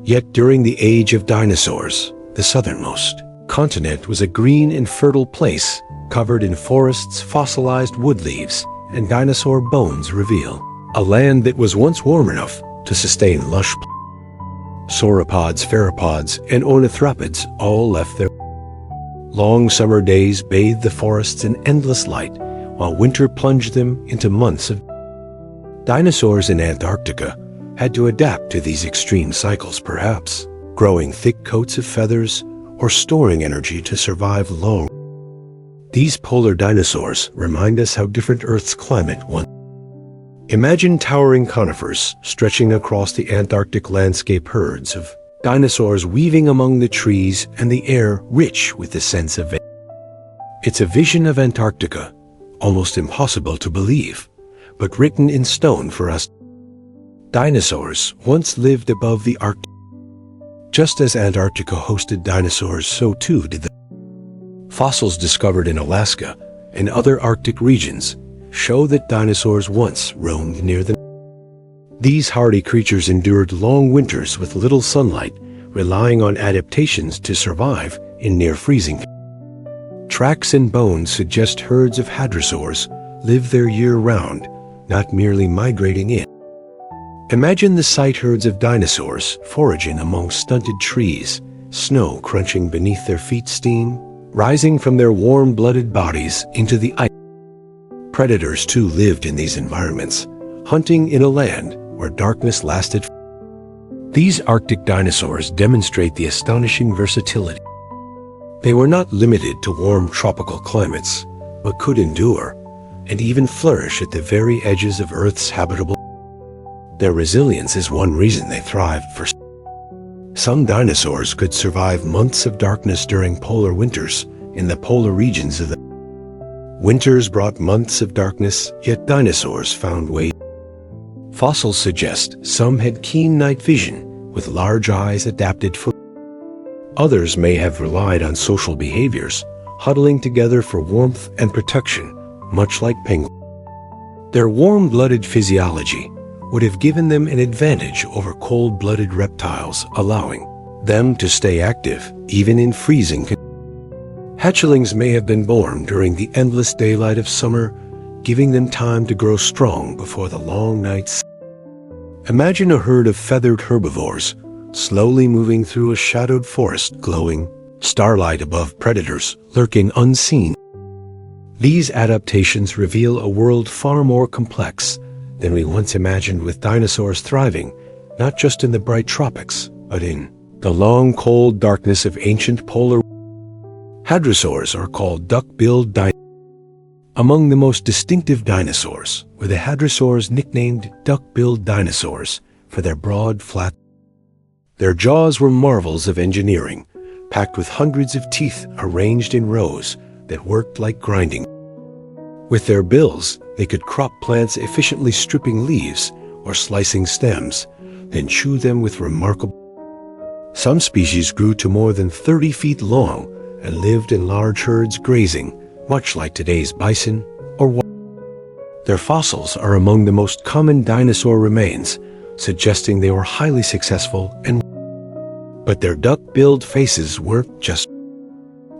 Yet during the age of dinosaurs, the southernmost continent was a green and fertile place, covered in forests, fossilized wood leaves, and dinosaur bones reveal a land that was once warm enough to sustain lush. Sauropods, theropods, and ornithropods all left their. Long summer days bathed the forests in endless light, while winter plunged them into months of. Dinosaurs in Antarctica had to adapt to these extreme cycles, perhaps growing thick coats of feathers or storing energy to survive long. These polar dinosaurs remind us how different Earth's climate was. Imagine towering conifers stretching across the Antarctic landscape, herds of dinosaurs weaving among the trees, and the air rich with the sense of. It's a vision of Antarctica, almost impossible to believe, but written in stone for us. Dinosaurs once lived above the Arctic. Just as Antarctica hosted dinosaurs, so too did the. Fossils discovered in Alaska and other Arctic regions show that dinosaurs once roamed near them. These hardy creatures endured long winters with little sunlight, relying on adaptations to survive in near-freezing. Tracks and bones suggest herds of hadrosaurs live there year-round, not merely migrating in. Imagine the sight: herds of dinosaurs foraging among stunted trees, snow crunching beneath their feet, steam rising from their warm-blooded bodies into the ice. Predators too lived in these environments, hunting in a land where darkness lasted. These Arctic dinosaurs demonstrate the astonishing versatility. They were not limited to warm tropical climates, but could endure and even flourish at the very edges of Earth's habitable. Their resilience is one reason they thrived for. Some dinosaurs could survive months of darkness during polar winters in the polar regions of the. Winters brought months of darkness, yet dinosaurs found ways. Fossils suggest some had keen night vision, with large eyes adapted for. Others may have relied on social behaviors, huddling together for warmth and protection, much like penguins. Their warm-blooded physiology would have given them an advantage over cold-blooded reptiles, allowing them to stay active even in freezing conditions. Hatchlings may have been born during the endless daylight of summer, giving them time to grow strong before the long nights. Imagine a herd of feathered herbivores slowly moving through a shadowed forest, glowing starlight above predators lurking unseen. These adaptations reveal a world far more complex than we once imagined, with dinosaurs thriving not just in the bright tropics, but in the long cold darkness of ancient polar. Hadrosaurs are called duck-billed dinosaurs. Among the most distinctive dinosaurs were the hadrosaurs, nicknamed duck-billed dinosaurs for their broad, flat. Their jaws were marvels of engineering, packed with hundreds of teeth arranged in rows that worked like grinding. With their bills, they could crop plants efficiently, stripping leaves or slicing stems, then chew them with remarkable. Some species grew to more than 30 feet long and lived in large herds grazing, much like today's bison or wild. Their fossils are among the most common dinosaur remains, suggesting they were highly successful and. But their duck-billed faces weren't just.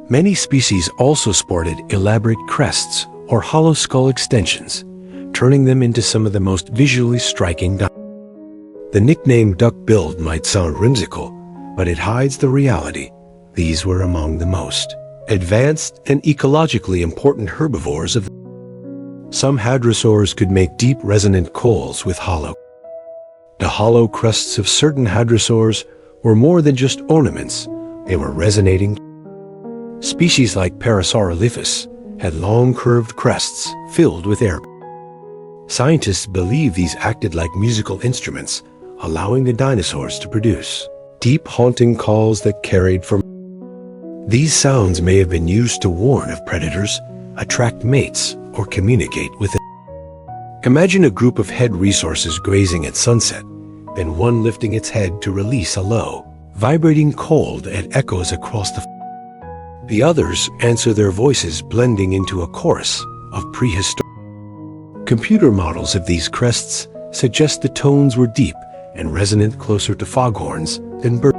Many species also sported elaborate crests or hollow skull extensions, turning them into some of the most visually striking. The nickname duck-billed might sound whimsical, but it hides the reality. These were among the most advanced and ecologically important herbivores of. Some hadrosaurs could make deep resonant calls with hollow. The hollow crests of certain hadrosaurs were more than just ornaments, they were resonating. Species like Parasaurolophus had long curved crests filled with air. Scientists believe these acted like musical instruments, allowing the dinosaurs to produce deep haunting calls that carried from. These sounds may have been used to warn of predators, attract mates, or communicate with them. Imagine a group of head resources grazing at sunset, then one lifting its head to release a low, vibrating call that echoes across the. The others answer their voices, blending into a chorus of prehistoric. Computer models of these crests suggest the tones were deep and resonant, closer to foghorns than birds.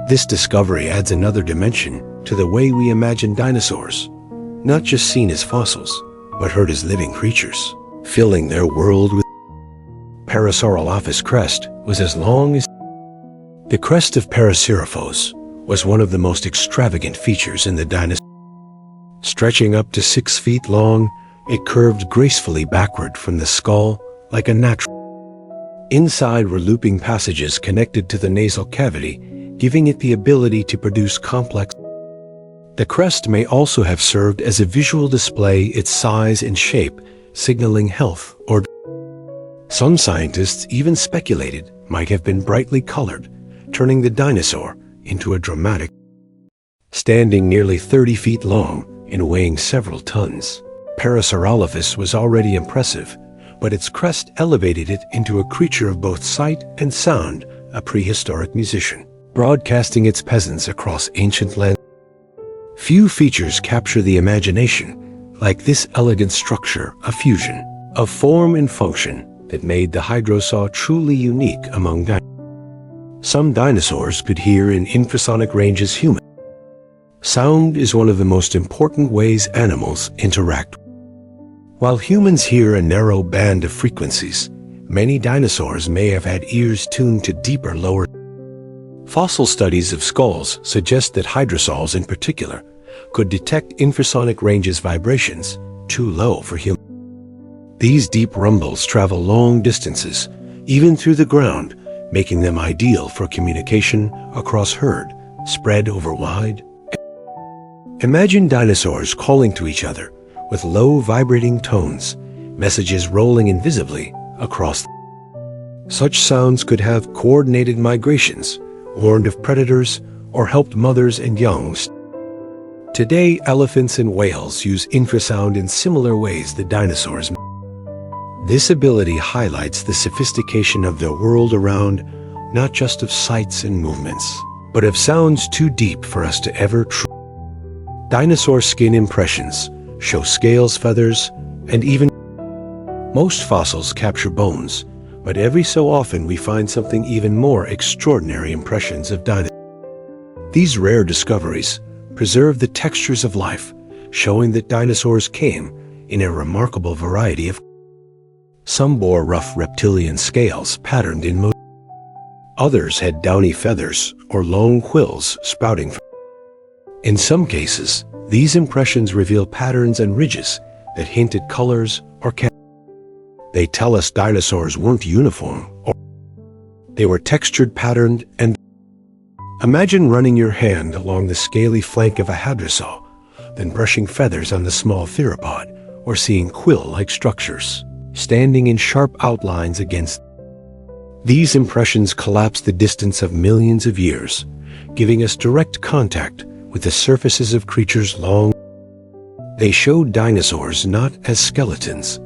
This discovery adds another dimension to the way we imagine dinosaurs, not just seen as fossils, but heard as living creatures, filling their world with. Parasaurolophus crest was as long as. The crest of Parasaurolophus was one of the most extravagant features in the dinosaur. Stretching up to 6 feet long, it curved gracefully backward from the skull like a natural. Inside were looping passages connected to the nasal cavity, giving it the ability to produce complex. The crest may also have served as a visual display, its size and shape signaling health or. Some scientists even speculated might have been brightly colored, turning the dinosaur into a dramatic. Standing nearly 30 feet long and weighing several tons, Parasaurolophus was already impressive, but its crest elevated it into a creature of both sight and sound, a prehistoric musician, broadcasting its presence across ancient lands. Few features capture the imagination like this elegant structure, a fusion of form and function that made the hadrosaur truly unique among dinosaurs. Some dinosaurs could hear in infrasonic ranges humans. Sound is one of the most important ways animals interact. While humans hear a narrow band of frequencies, many dinosaurs may have had ears tuned to deeper, lower. Fossil studies of skulls suggest that hydrosaurs in particular could detect infrasonic ranges vibrations too low for humans. These deep rumbles travel long distances, even through the ground, making them ideal for communication across herd, spread over wide. Imagine dinosaurs calling to each other with low vibrating tones, messages rolling invisibly across. Such sounds could have coordinated migrations, warned of predators, or helped mothers and youngs. Today, elephants and whales use infrasound in similar ways that dinosaurs. This ability highlights the sophistication of the world around, not just of sights and movements, but of sounds too deep for us to ever Dinosaur skin impressions show scales, feathers, and even most fossils capture bones, but every so often we find something even more extraordinary: impressions of dinosaurs. These rare discoveries preserve the textures of life, showing that dinosaurs came in a remarkable variety of. Some bore rough reptilian scales patterned in motion. Others had downy feathers or long quills sprouting from. In some cases, these impressions reveal patterns and ridges that hint at colors or They tell us dinosaurs weren't uniform, or they were textured, patterned, and. Imagine running your hand along the scaly flank of a hadrosaur, then brushing feathers on the small theropod, or seeing quill-like structures standing in sharp outlines against. These impressions collapse the distance of millions of years, giving us direct contact with the surfaces of creatures long. They showed dinosaurs not as skeletons,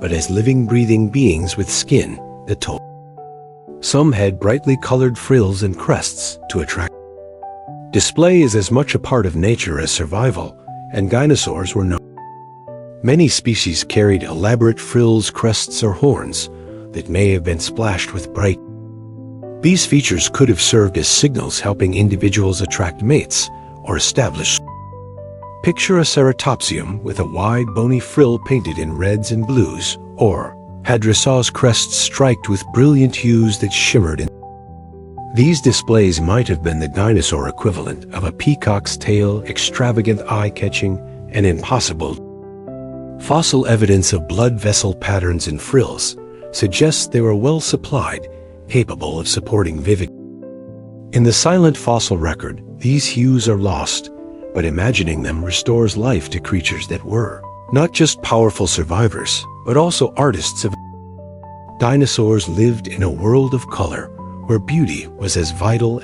but as living, breathing beings with skin that told. Some had brightly colored frills and crests to attract. Display is as much a part of nature as survival, and dinosaurs were known. Many species carried elaborate frills, crests, or horns that may have been splashed with bright. These features could have served as signals helping individuals attract mates or establish. Picture a ceratopsium with a wide bony frill painted in reds and blues, or hadrosaur's crests striped with brilliant hues that shimmered in. These displays might have been the dinosaur equivalent of a peacock's tail, extravagant, eye-catching, and impossible. Fossil evidence of blood vessel patterns and frills suggests they were well supplied, capable of supporting vivid. In the silent fossil record, these hues are lost, but imagining them restores life to creatures that were not just powerful survivors, but also artists of. Dinosaurs lived in a world of color where beauty was as vital.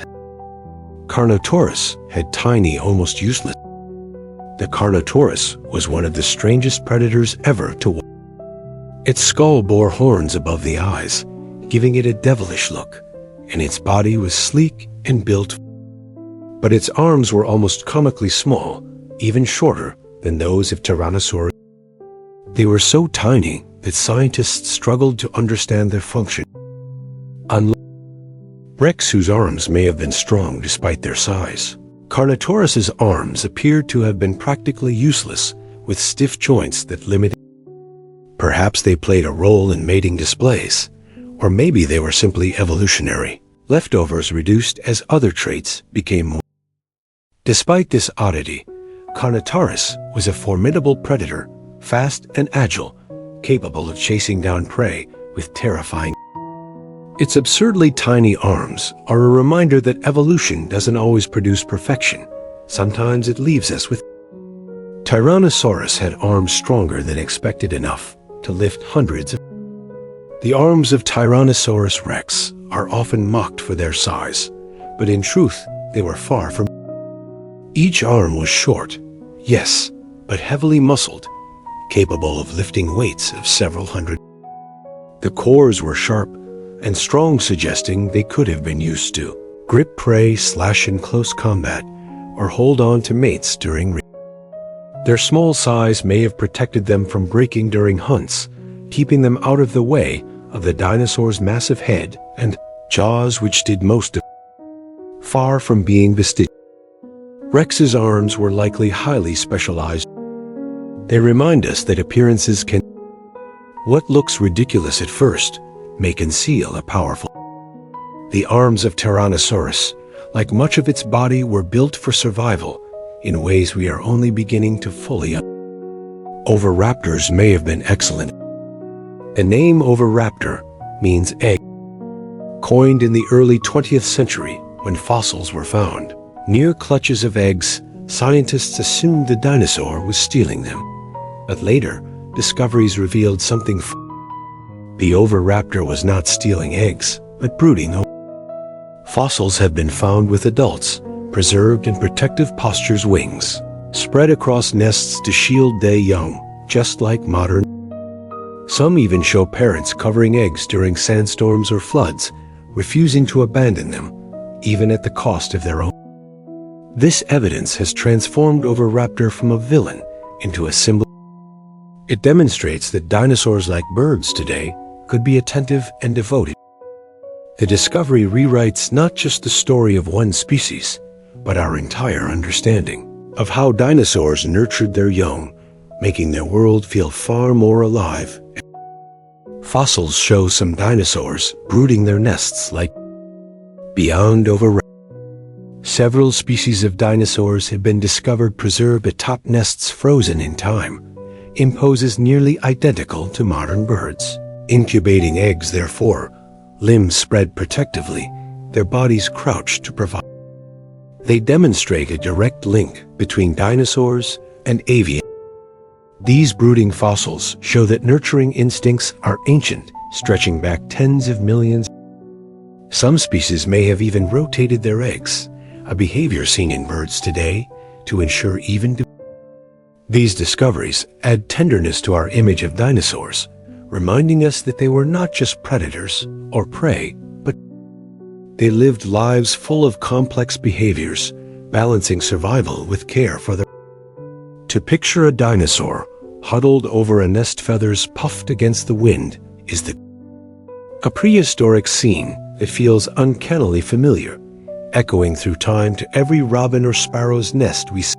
Carnotaurus had tiny, almost useless. The Carnotaurus was one of the strangest predators ever to watch. Its skull bore horns above the eyes, giving it a devilish look, and its body was sleek and built. But its arms were almost comically small, even shorter than those of Tyrannosaurus. They were so tiny that scientists struggled to understand their function. Unlike Rex, whose arms may have been strong despite their size, Carnotaurus's arms appeared to have been practically useless, with stiff joints that limited. Perhaps they played a role in mating displays, or maybe they were simply evolutionary leftovers reduced as other traits became more. Despite this oddity, Carnotaurus was a formidable predator, fast and agile, capable of chasing down prey with terrifying. Its absurdly tiny arms are a reminder that evolution doesn't always produce perfection. Sometimes it leaves us with. Tyrannosaurus had arms stronger than expected, enough to lift hundreds of. The arms of Tyrannosaurus rex are often mocked for their size, but in truth, they were far from. Each arm was short, yes, but heavily muscled, capable of lifting weights of several hundred. The cores were sharp and strong, suggesting they could have been used to grip prey, slash in close combat, or hold on to mates during. Their small size may have protected them from breaking during hunts, keeping them out of the way of the dinosaur's massive head and jaws, which did most of. Far from being vestigial, Rex's arms were likely highly specialized. They remind us that appearances can. What looks ridiculous at first may conceal a powerful. The arms of Tyrannosaurus like much of its body, were built for survival in ways we are only beginning to fully understand. Oviraptors may have been excellent. The name oviraptor means egg. Coined in the early 20th century when fossils were found near clutches of eggs, scientists assumed the dinosaur was stealing them. But later, discoveries revealed something. The oviraptor was not stealing eggs, but brooding. Fossils have been found with adults preserved in protective postures, wings spread across nests to shield their young, just like modern. Some even show parents covering eggs during sandstorms or floods, refusing to abandon them, even at the cost of their own. This evidence has transformed oviraptor from a villain into a symbol. It demonstrates that dinosaurs, like birds today, could be attentive and devoted. The discovery rewrites not just the story of one species, but our entire understanding of how dinosaurs nurtured their young, making their world feel far more alive. Fossils show some dinosaurs brooding their nests like beyond oviraptor. Several species of dinosaurs have been discovered preserved atop nests frozen in time, in poses nearly identical to modern birds. Incubating eggs, therefore, limbs spread protectively, their bodies crouched to provide. They demonstrate a direct link between dinosaurs and avian. These brooding fossils show that nurturing instincts are ancient, stretching back tens of millions. Some species may have even rotated their eggs, a behavior seen in birds today, to ensure even. These discoveries add tenderness to our image of dinosaurs, reminding us that they were not just predators or prey, but they lived lives full of complex behaviors, balancing survival with care for their. To picture a dinosaur huddled over a nest, feathers puffed against the wind, is a prehistoric scene that feels uncannily familiar, echoing through time to every robin or sparrow's nest we see.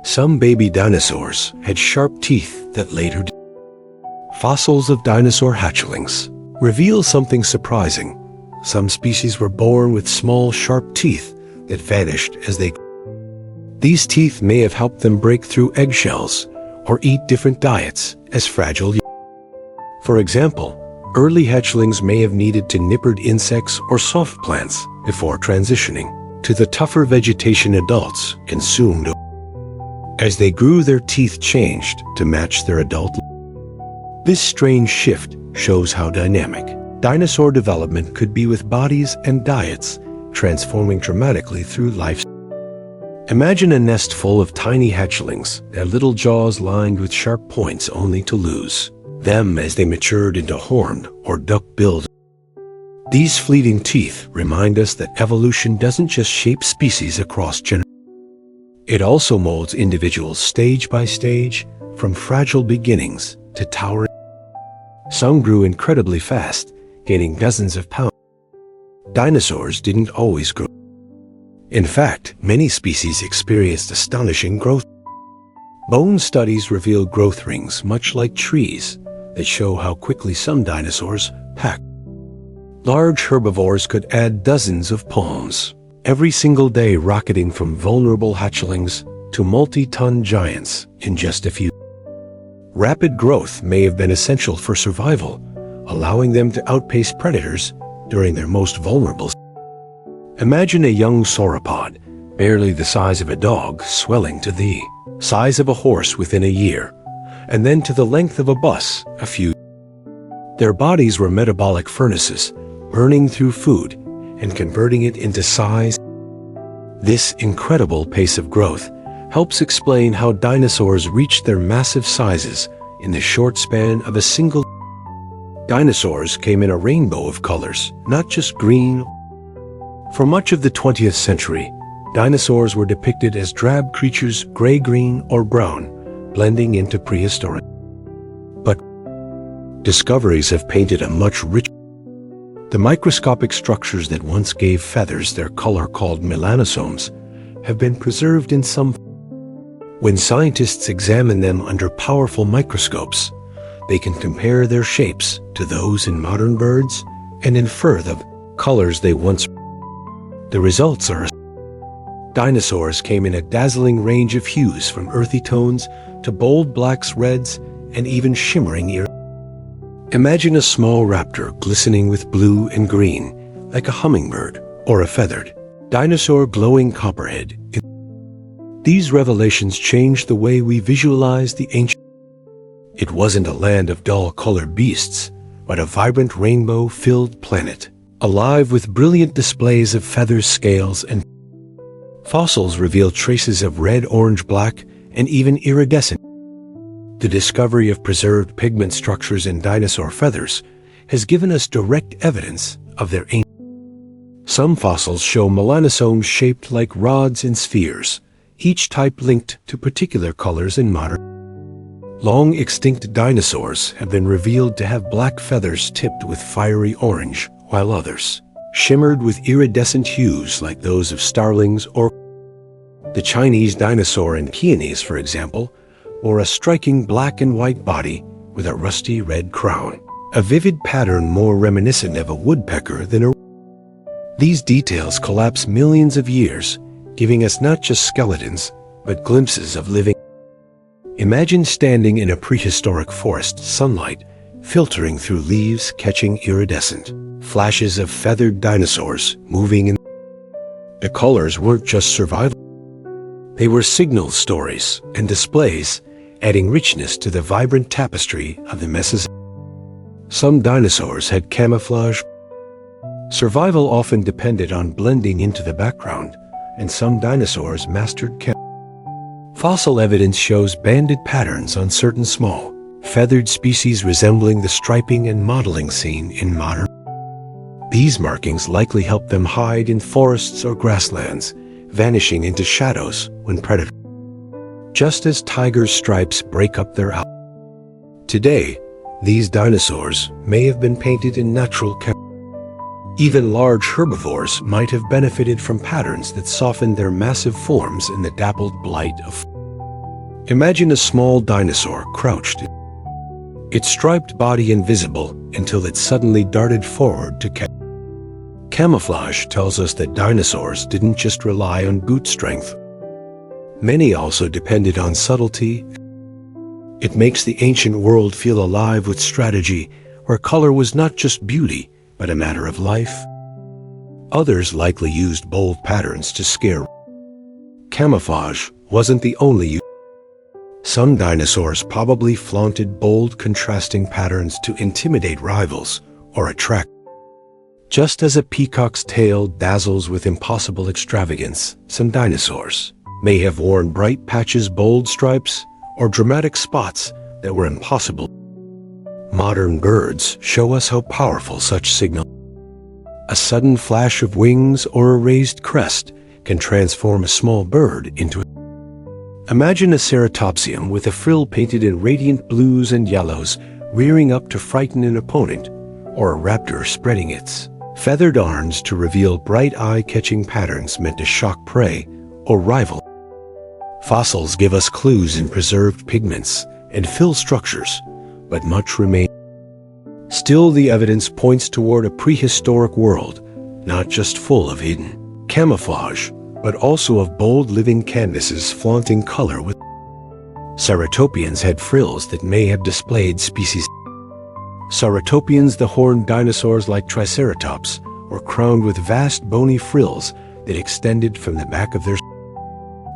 Some baby dinosaurs had sharp teeth that later. Fossils of dinosaur hatchlings reveal something surprising. Some species were born with small, sharp teeth that vanished as they. These teeth may have helped them break through eggshells or eat different diets as fragile. For example, early hatchlings may have needed to nippered insects or soft plants before transitioning to the tougher vegetation adults consumed. As they grew, their teeth changed to match their adult. This strange shift shows how dynamic dinosaur development could be, with bodies and diets transforming dramatically through life. Imagine a nest full of tiny hatchlings, their little jaws lined with sharp points, only to lose them as they matured into horned or duck-billed. These fleeting teeth remind us that evolution doesn't just shape species across generations. It also molds individuals stage by stage, from fragile beginnings to towering. Some grew incredibly fast, gaining dozens of pounds. Dinosaurs didn't always grow. In fact, many species experienced astonishing growth. Bone studies reveal growth rings, much like trees, that show how quickly some dinosaurs packed. Large herbivores could add dozens of palms every single day, rocketing from vulnerable hatchlings to multi-ton giants in just a few. Rapid growth may have been essential for survival, allowing them to outpace predators during their most vulnerable. Imagine a young sauropod, barely the size of a dog, swelling to the size of a horse within a year, and then to the length of a bus a few. Their bodies were metabolic furnaces, burning through food and converting it into size. This incredible pace of growth helps explain how dinosaurs reached their massive sizes in the short span of a single. Dinosaurs came in a rainbow of colors, not just green. For much of the 20th century, dinosaurs were depicted as drab creatures, gray-green or brown, blending into prehistoric. But discoveries have painted a much richer. The microscopic structures that once gave feathers their color, called melanosomes, have been preserved in some. When scientists examine them under powerful microscopes, they can compare their shapes to those in modern birds and infer the colors they once. The results are dinosaurs came in a dazzling range of hues from earthy tones to bold blacks, reds, and even shimmering Imagine a small raptor glistening with blue and green, like a hummingbird or a feathered dinosaur glowing copperhead. These revelations changed the way we visualize the ancient. It wasn't a land of dull-colored beasts, but a vibrant rainbow-filled planet, alive with brilliant displays of feathers, scales, and fossils reveal traces of red, orange, black, and even iridescent. The discovery of preserved pigment structures in dinosaur feathers has given us direct evidence of their ancient. Some fossils show melanosomes shaped like rods and spheres, each type linked to particular colors in modern. Long-extinct dinosaurs have been revealed to have black feathers tipped with fiery orange, while others shimmered with iridescent hues like those of starlings or the Chinese dinosaur and peonies, for example, or a striking black and white body with a rusty red crown, a vivid pattern more reminiscent of a woodpecker than a. These details collapse millions of years, giving us not just skeletons, but glimpses of living. Imagine standing in a prehistoric forest, sunlight filtering through leaves, catching iridescent flashes of feathered dinosaurs moving in. The colors weren't just survival. They were signal stories and displays, adding richness to the vibrant tapestry of the messes. Some dinosaurs had camouflage. Survival often depended on blending into the background, and some dinosaurs mastered Fossil evidence shows banded patterns on certain small, feathered species resembling the striping and mottling seen in modern. These markings likely helped them hide in forests or grasslands, vanishing into shadows when predators. Just as tigers' stripes break up their outline. Today, these dinosaurs may have been painted in natural chemistry. Even large herbivores might have benefited from patterns that softened their massive forms in the dappled light of. Imagine a small dinosaur crouched, its striped body invisible until it suddenly darted forward to catch. Camouflage tells us that dinosaurs didn't just rely on brute strength. Many also depended on subtlety. It makes the ancient world feel alive with strategy, where color was not just beauty, but a matter of life. Others likely used bold patterns to scare. Camouflage wasn't the only use. Some dinosaurs probably flaunted bold, contrasting patterns to intimidate rivals or attract. Just as a peacock's tail dazzles with impossible extravagance, some dinosaurs may have worn bright patches, bold stripes, or dramatic spots that were impossible. Modern birds show us how powerful such signals. A sudden flash of wings or a raised crest can transform a small bird into a. Imagine a ceratopsium with a frill painted in radiant blues and yellows, rearing up to frighten an opponent, or a raptor spreading its feathered arms to reveal bright eye-catching patterns meant to shock prey or rival. Fossils give us clues in preserved pigments and fill structures, but much remains. Still, the evidence points toward a prehistoric world, not just full of hidden camouflage, but also of bold living canvases flaunting color with. Ceratopians had frills that may have displayed species. Ceratopians, the horned dinosaurs like Triceratops, were crowned with vast bony frills that extended from the back of their.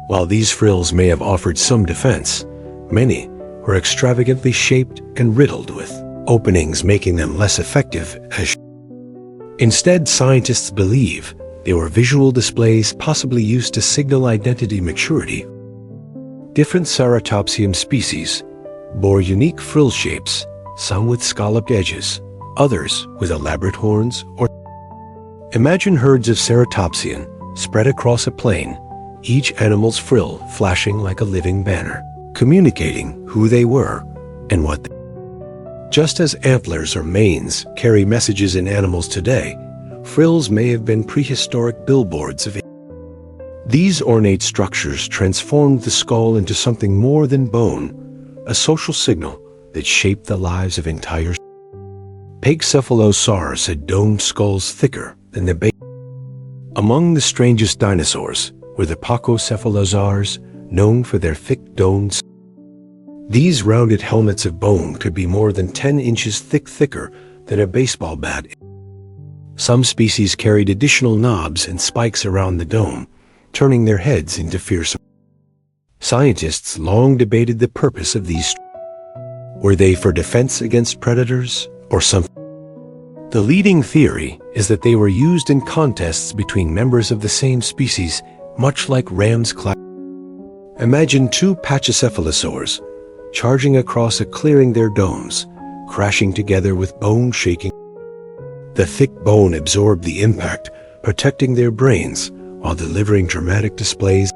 While these frills may have offered some defense, many were extravagantly shaped and riddled with openings, making them less effective as. Instead, scientists believe they were visual displays possibly used to signal identity maturity. Different ceratopsian species bore unique frill shapes, some with scalloped edges, others with elaborate horns or. Imagine herds of ceratopsian spread across a plain, each animal's frill flashing like a living banner, communicating who they were and what they. Just as antlers or manes carry messages in animals today, frills may have been prehistoric billboards of. These ornate structures transformed the skull into something more than bone, a social signal that shaped the lives of entire. Pachycephalosaurs had domed skulls thicker than the base. Among the strangest dinosaurs were the pachycephalosaurs, known for their thick domes. These rounded helmets of bone could be more than 10 inches thicker than a baseball bat. Some species carried additional knobs and spikes around the dome, turning their heads into fearsome. Scientists long debated the purpose of these. Were they for defense against predators or something? The leading theory is that they were used in contests between members of the same species, much like ram's clash. Imagine two pachycephalosaurs charging across a clearing, their domes crashing together with bone shaking. The thick bone absorbed the impact, protecting their brains while delivering dramatic displays.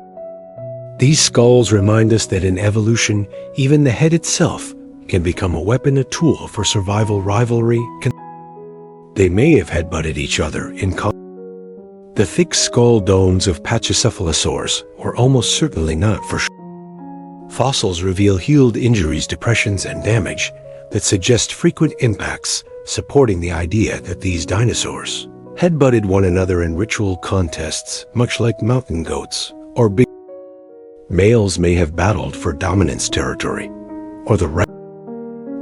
These skulls remind us that in evolution, even the head itself can become a weapon, a tool for survival. Rivalry. They may have headbutted each other in The thick skull domes of pachycephalosaurs were almost certainly not for sure. Fossils reveal healed injuries, depressions, and damage that suggest frequent impacts, supporting the idea that these dinosaurs headbutted one another in ritual contests, much like mountain goats or big. Males may have battled for dominance territory, or the right.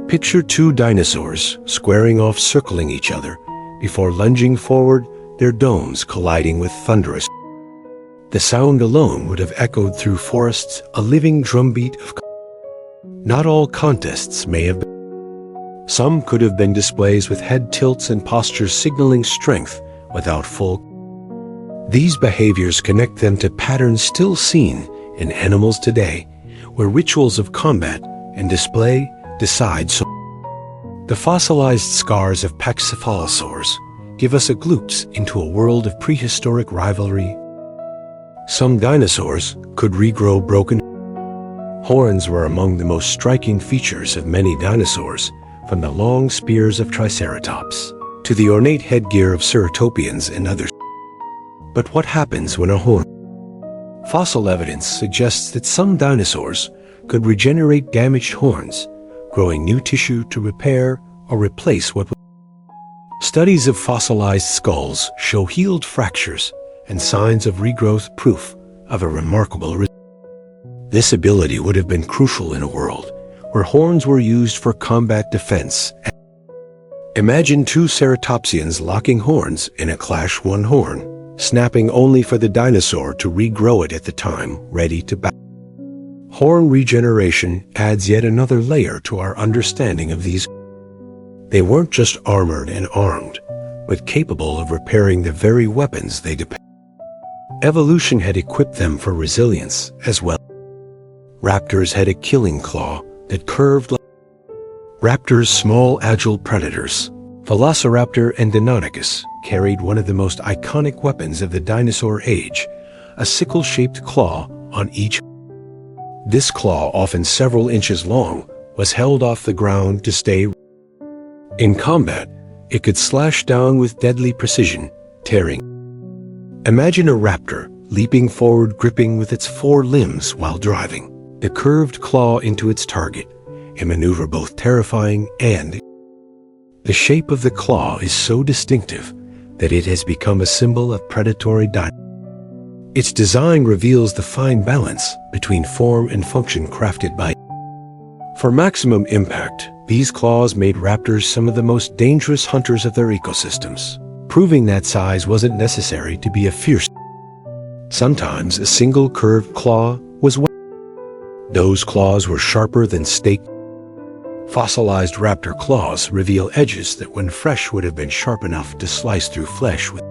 Picture two dinosaurs squaring off, circling each other before lunging forward, their domes colliding with thunderous. The sound alone would have echoed through forests, a living drumbeat of. Not all contests may have been. Some could have been displays with head tilts and postures signaling strength without full. These behaviors connect them to patterns still seen in animals today, where rituals of combat and display decide. So the fossilized scars of pachycephalosaurs give us a glimpse into a world of prehistoric rivalry. Some dinosaurs could regrow broken. Horns were among the most striking features of many dinosaurs, from the long spears of Triceratops to the ornate headgear of Ceratopians and others. But what happens when a horn? Fossil evidence suggests that some dinosaurs could regenerate damaged horns, growing new tissue to repair or replace what was. Studies of fossilized skulls show healed fractures and signs of regrowth, proof of a remarkable resilience. This ability would have been crucial in a world where horns were used for combat defense. Imagine two ceratopsians locking horns in a clash, one horn snapping only for the dinosaur to regrow it at the time, ready to battle. Horn regeneration adds yet another layer to our understanding of these. They weren't just armored and armed, but capable of repairing the very weapons they depend. Evolution had equipped them for resilience as well. Raptors had a killing claw that curved like. Raptors, small, agile predators, Velociraptor and Deinonychus, carried one of the most iconic weapons of the dinosaur age, a sickle-shaped claw on each. This claw, often several inches long, was held off the ground to stay. In combat, it could slash down with deadly precision, tearing. Imagine a raptor leaping forward, gripping with its four limbs while driving the curved claw into its target, a maneuver both terrifying and. The shape of the claw is so distinctive that it has become a symbol of predatory dino. Its design reveals the fine balance between form and function crafted by. For maximum impact, these claws made raptors some of the most dangerous hunters of their ecosystems, proving that size wasn't necessary to be a fierce. Sometimes a single curved claw was. Those claws were sharper than stake. Fossilized raptor claws reveal edges that when fresh would have been sharp enough to slice through flesh with.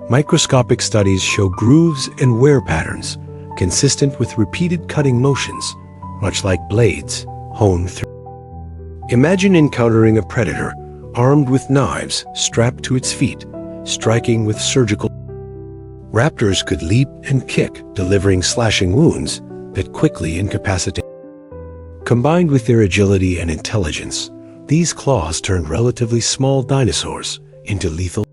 Microscopic studies show grooves and wear patterns consistent with repeated cutting motions, much like blades honed through. Imagine encountering a predator armed with knives strapped to its feet, striking with surgical. Raptors could leap and kick, delivering slashing wounds that quickly incapacitate. Combined with their agility and intelligence, these claws turned relatively small dinosaurs into lethal.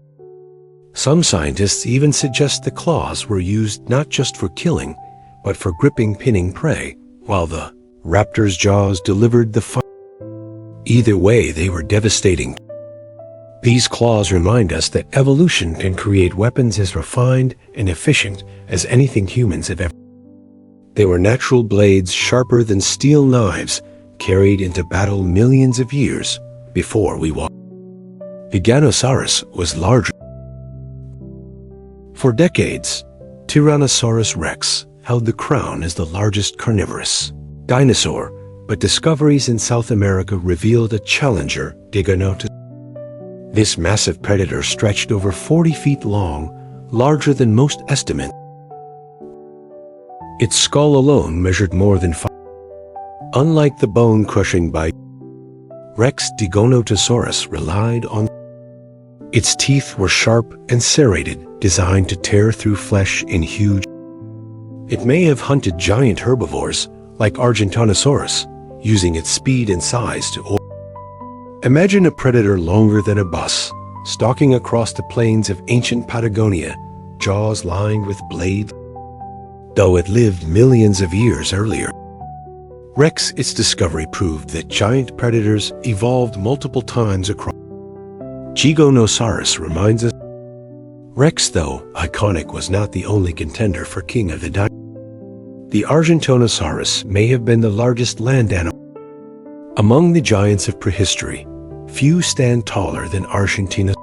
Some scientists even suggest the claws were used not just for killing, but for gripping, pinning prey, while the raptor's jaws delivered the fight. Either way, they were devastating. These claws remind us that evolution can create weapons as refined and efficient as anything humans have ever. They were natural blades sharper than steel knives, carried into battle millions of years before we walked. Giganosaurus was larger. For decades, Tyrannosaurus rex held the crown as the largest carnivorous dinosaur, but discoveries in South America revealed a challenger, Giganotosaurus. This massive predator stretched over 40 feet long, larger than most estimates. Its skull alone measured more than 5. Unlike the bone-crushing bite, Rex Giganotosaurus relied on. Its teeth were sharp and serrated, designed to tear through flesh in huge. It may have hunted giant herbivores, like Argentinosaurus, using its speed and size to. Imagine a predator longer than a bus, stalking across the plains of ancient Patagonia, jaws lined with blades. Though it lived millions of years earlier, its discovery proved that giant predators evolved multiple times across. Giganosaurus reminds us. Rex, though iconic, was not the only contender for king of the dinosaurs. The Argentinosaurus may have been the largest land animal. Among the giants of prehistory, few stand taller than Argentina.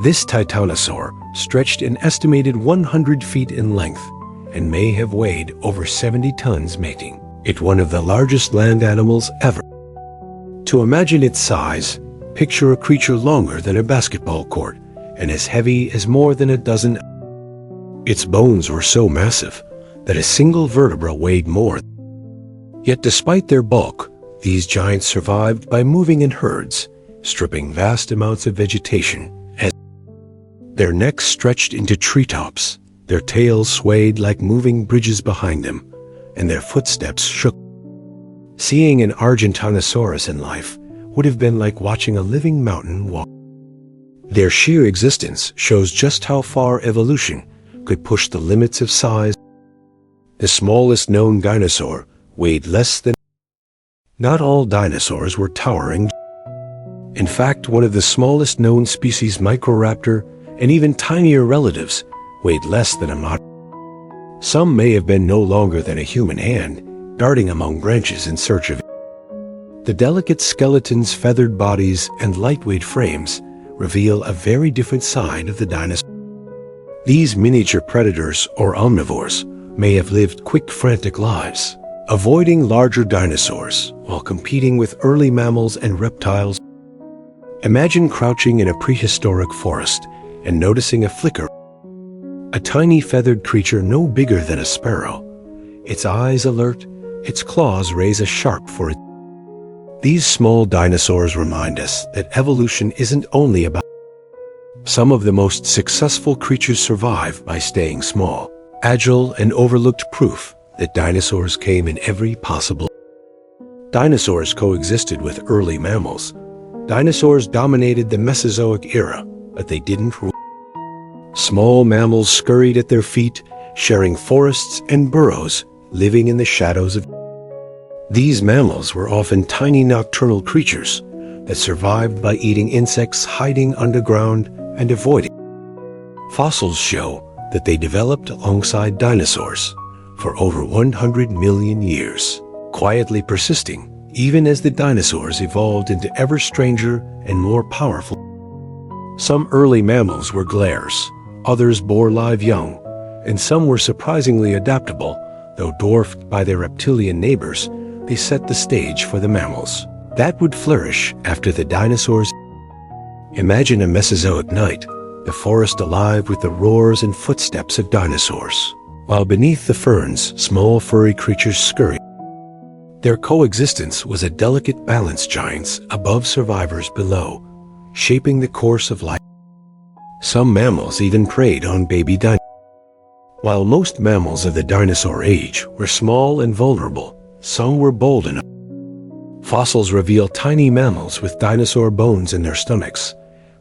This titanosaur stretched an estimated 100 feet in length and may have weighed over 70 tons, making it one of the largest land animals ever. To imagine its size, picture a creature longer than a basketball court and as heavy as more than a dozen. Its bones were so massive that a single vertebra weighed more. Yet despite their bulk, these giants survived by moving in herds, stripping vast amounts of vegetation. As their necks stretched into treetops, their tails swayed like moving bridges behind them, and their footsteps shook. Seeing an Argentinosaurus in life would have been like watching a living mountain walk. Their sheer existence shows just how far evolution could push the limits of size. The smallest known dinosaur weighed less than. Not all dinosaurs were towering. In fact, one of the smallest known species, Microraptor, and even tinier relatives, weighed less than a mouse. Some may have been no longer than a human hand, darting among branches in search of. The delicate skeletons, feathered bodies, and lightweight frames reveal a very different side of the dinosaur. These miniature predators, or omnivores, may have lived quick, frantic lives, avoiding larger dinosaurs while competing with early mammals and reptiles. Imagine crouching in a prehistoric forest and noticing a flicker. A tiny feathered creature no bigger than a sparrow. Its eyes alert, its claws raised sharp for it. These small dinosaurs remind us that evolution isn't only about. Some of the most successful creatures survive by staying small, agile, and overlooked, proof that dinosaurs came in every possible. Dinosaurs coexisted with early mammals. Dinosaurs dominated the Mesozoic era, but they didn't rule. Small mammals scurried at their feet, sharing forests and burrows, living in the shadows of. These mammals were often tiny nocturnal creatures that survived by eating insects, hiding underground, and avoiding. Fossils show that they developed alongside dinosaurs for over 100 million years, quietly persisting even as the dinosaurs evolved into ever stranger and more powerful. Some early mammals were glares, others bore live young, and some were surprisingly adaptable. Though dwarfed by their reptilian neighbors, they set the stage for the mammals that would flourish after the dinosaurs. Imagine a Mesozoic night, the forest alive with the roars and footsteps of dinosaurs, while beneath the ferns, small furry creatures scurried. Their coexistence was a delicate balance, giants above, survivors below, shaping the course of life. Some mammals even preyed on baby dinosaurs. While most mammals of the dinosaur age were small and vulnerable, some were bold enough. Fossils reveal tiny mammals with dinosaur bones in their stomachs,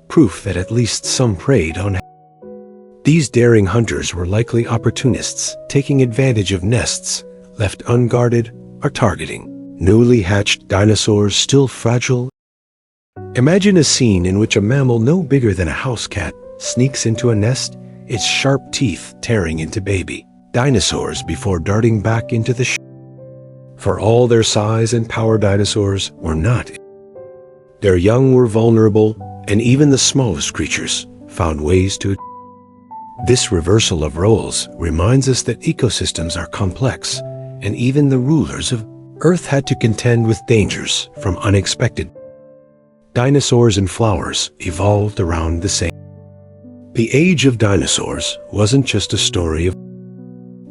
proof that at least some preyed on. These daring hunters were likely opportunists, taking advantage of nests left unguarded or targeting newly hatched dinosaurs still fragile. Imagine a scene in which a mammal no bigger than a house cat sneaks into a nest, its sharp teeth tearing into baby dinosaurs before darting back into the For all their size and power, dinosaurs were not. Their young were vulnerable, and even the smallest creatures found ways to. This reversal of roles reminds us that ecosystems are complex, and even the rulers of Earth had to contend with dangers from unexpected. Dinosaurs and flowers evolved around the same. The age of dinosaurs wasn't just a story of.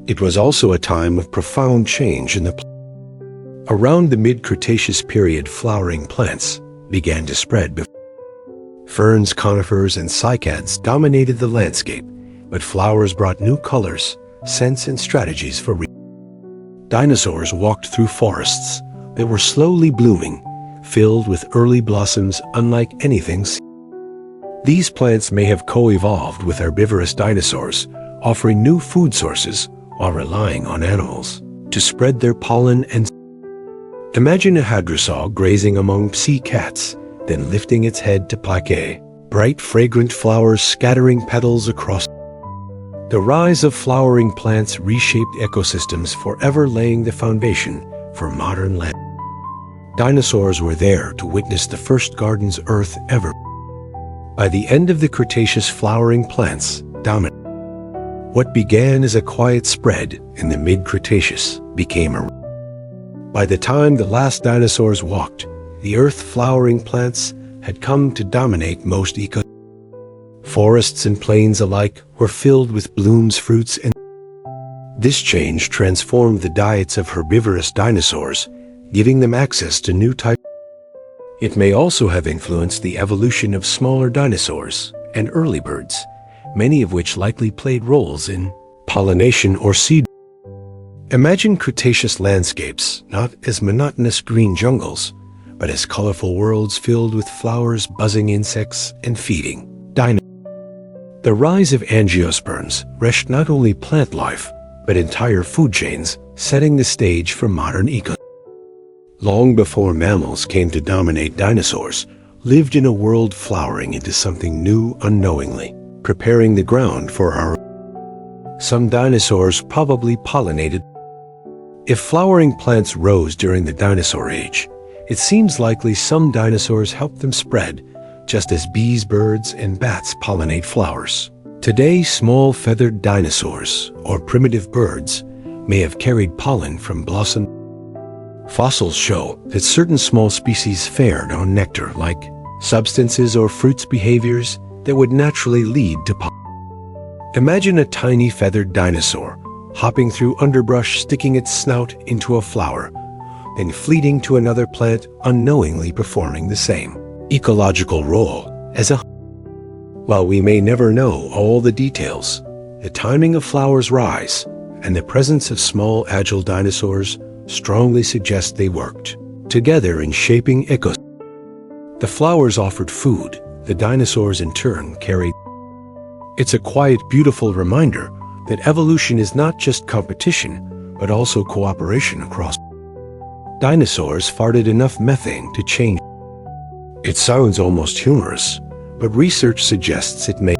It was also a time of profound change in the planet. Around the mid-Cretaceous period, flowering plants began to spread. Ferns, conifers, and cycads dominated the landscape, but flowers brought new colors, scents, and strategies for Dinosaurs walked through forests that were slowly blooming, filled with early blossoms unlike anything seen. These plants may have co-evolved with herbivorous dinosaurs, offering new food sources while relying on animals to spread their pollen and. Imagine a hadrosaur grazing among sea cats, then lifting its head to plaque, bright fragrant flowers scattering petals across. The rise of flowering plants reshaped ecosystems, forever laying the foundation for modern land. Dinosaurs were there to witness the first gardens Earth ever. By the end of the Cretaceous, flowering plants dominated. What began as a quiet spread in the mid-Cretaceous became a. By the time the last dinosaurs walked, the Earth, flowering plants had come to dominate most ecosystems. Forests and plains alike were filled with blooms, fruits, and. This change transformed the diets of herbivorous dinosaurs, giving them access to new types. It may also have influenced the evolution of smaller dinosaurs and early birds, many of which likely played roles in pollination or seed. Imagine Cretaceous landscapes not as monotonous green jungles, but as colorful worlds filled with flowers, buzzing insects, and feeding dinosaurs. The rise of angiosperms wrenched not only plant life, but entire food chains, setting the stage for modern ecosystems. Long before mammals came to dominate, dinosaurs lived in a world flowering into something new unknowingly, preparing the ground for our. Some dinosaurs probably pollinated. If flowering plants rose during the dinosaur age, it seems likely some dinosaurs helped them spread, just as bees, birds, and bats pollinate flowers. Today, small feathered dinosaurs, or primitive birds, may have carried pollen from blossom. Fossils show that certain small species fared on nectar-like substances or fruits, behaviors that would naturally lead to pollen. Imagine a tiny feathered dinosaur hopping through underbrush, sticking its snout into a flower, then fleeting to another plant, unknowingly performing the same ecological role as a. While we may never know all the details, the timing of flowers' rise and the presence of small, agile dinosaurs strongly suggest they worked together in shaping ecosystems. The flowers offered food, the dinosaurs in turn carried. It's a quiet, beautiful reminder that evolution is not just competition, but also cooperation across. Dinosaurs farted enough methane to change. It sounds almost humorous, but research suggests it may.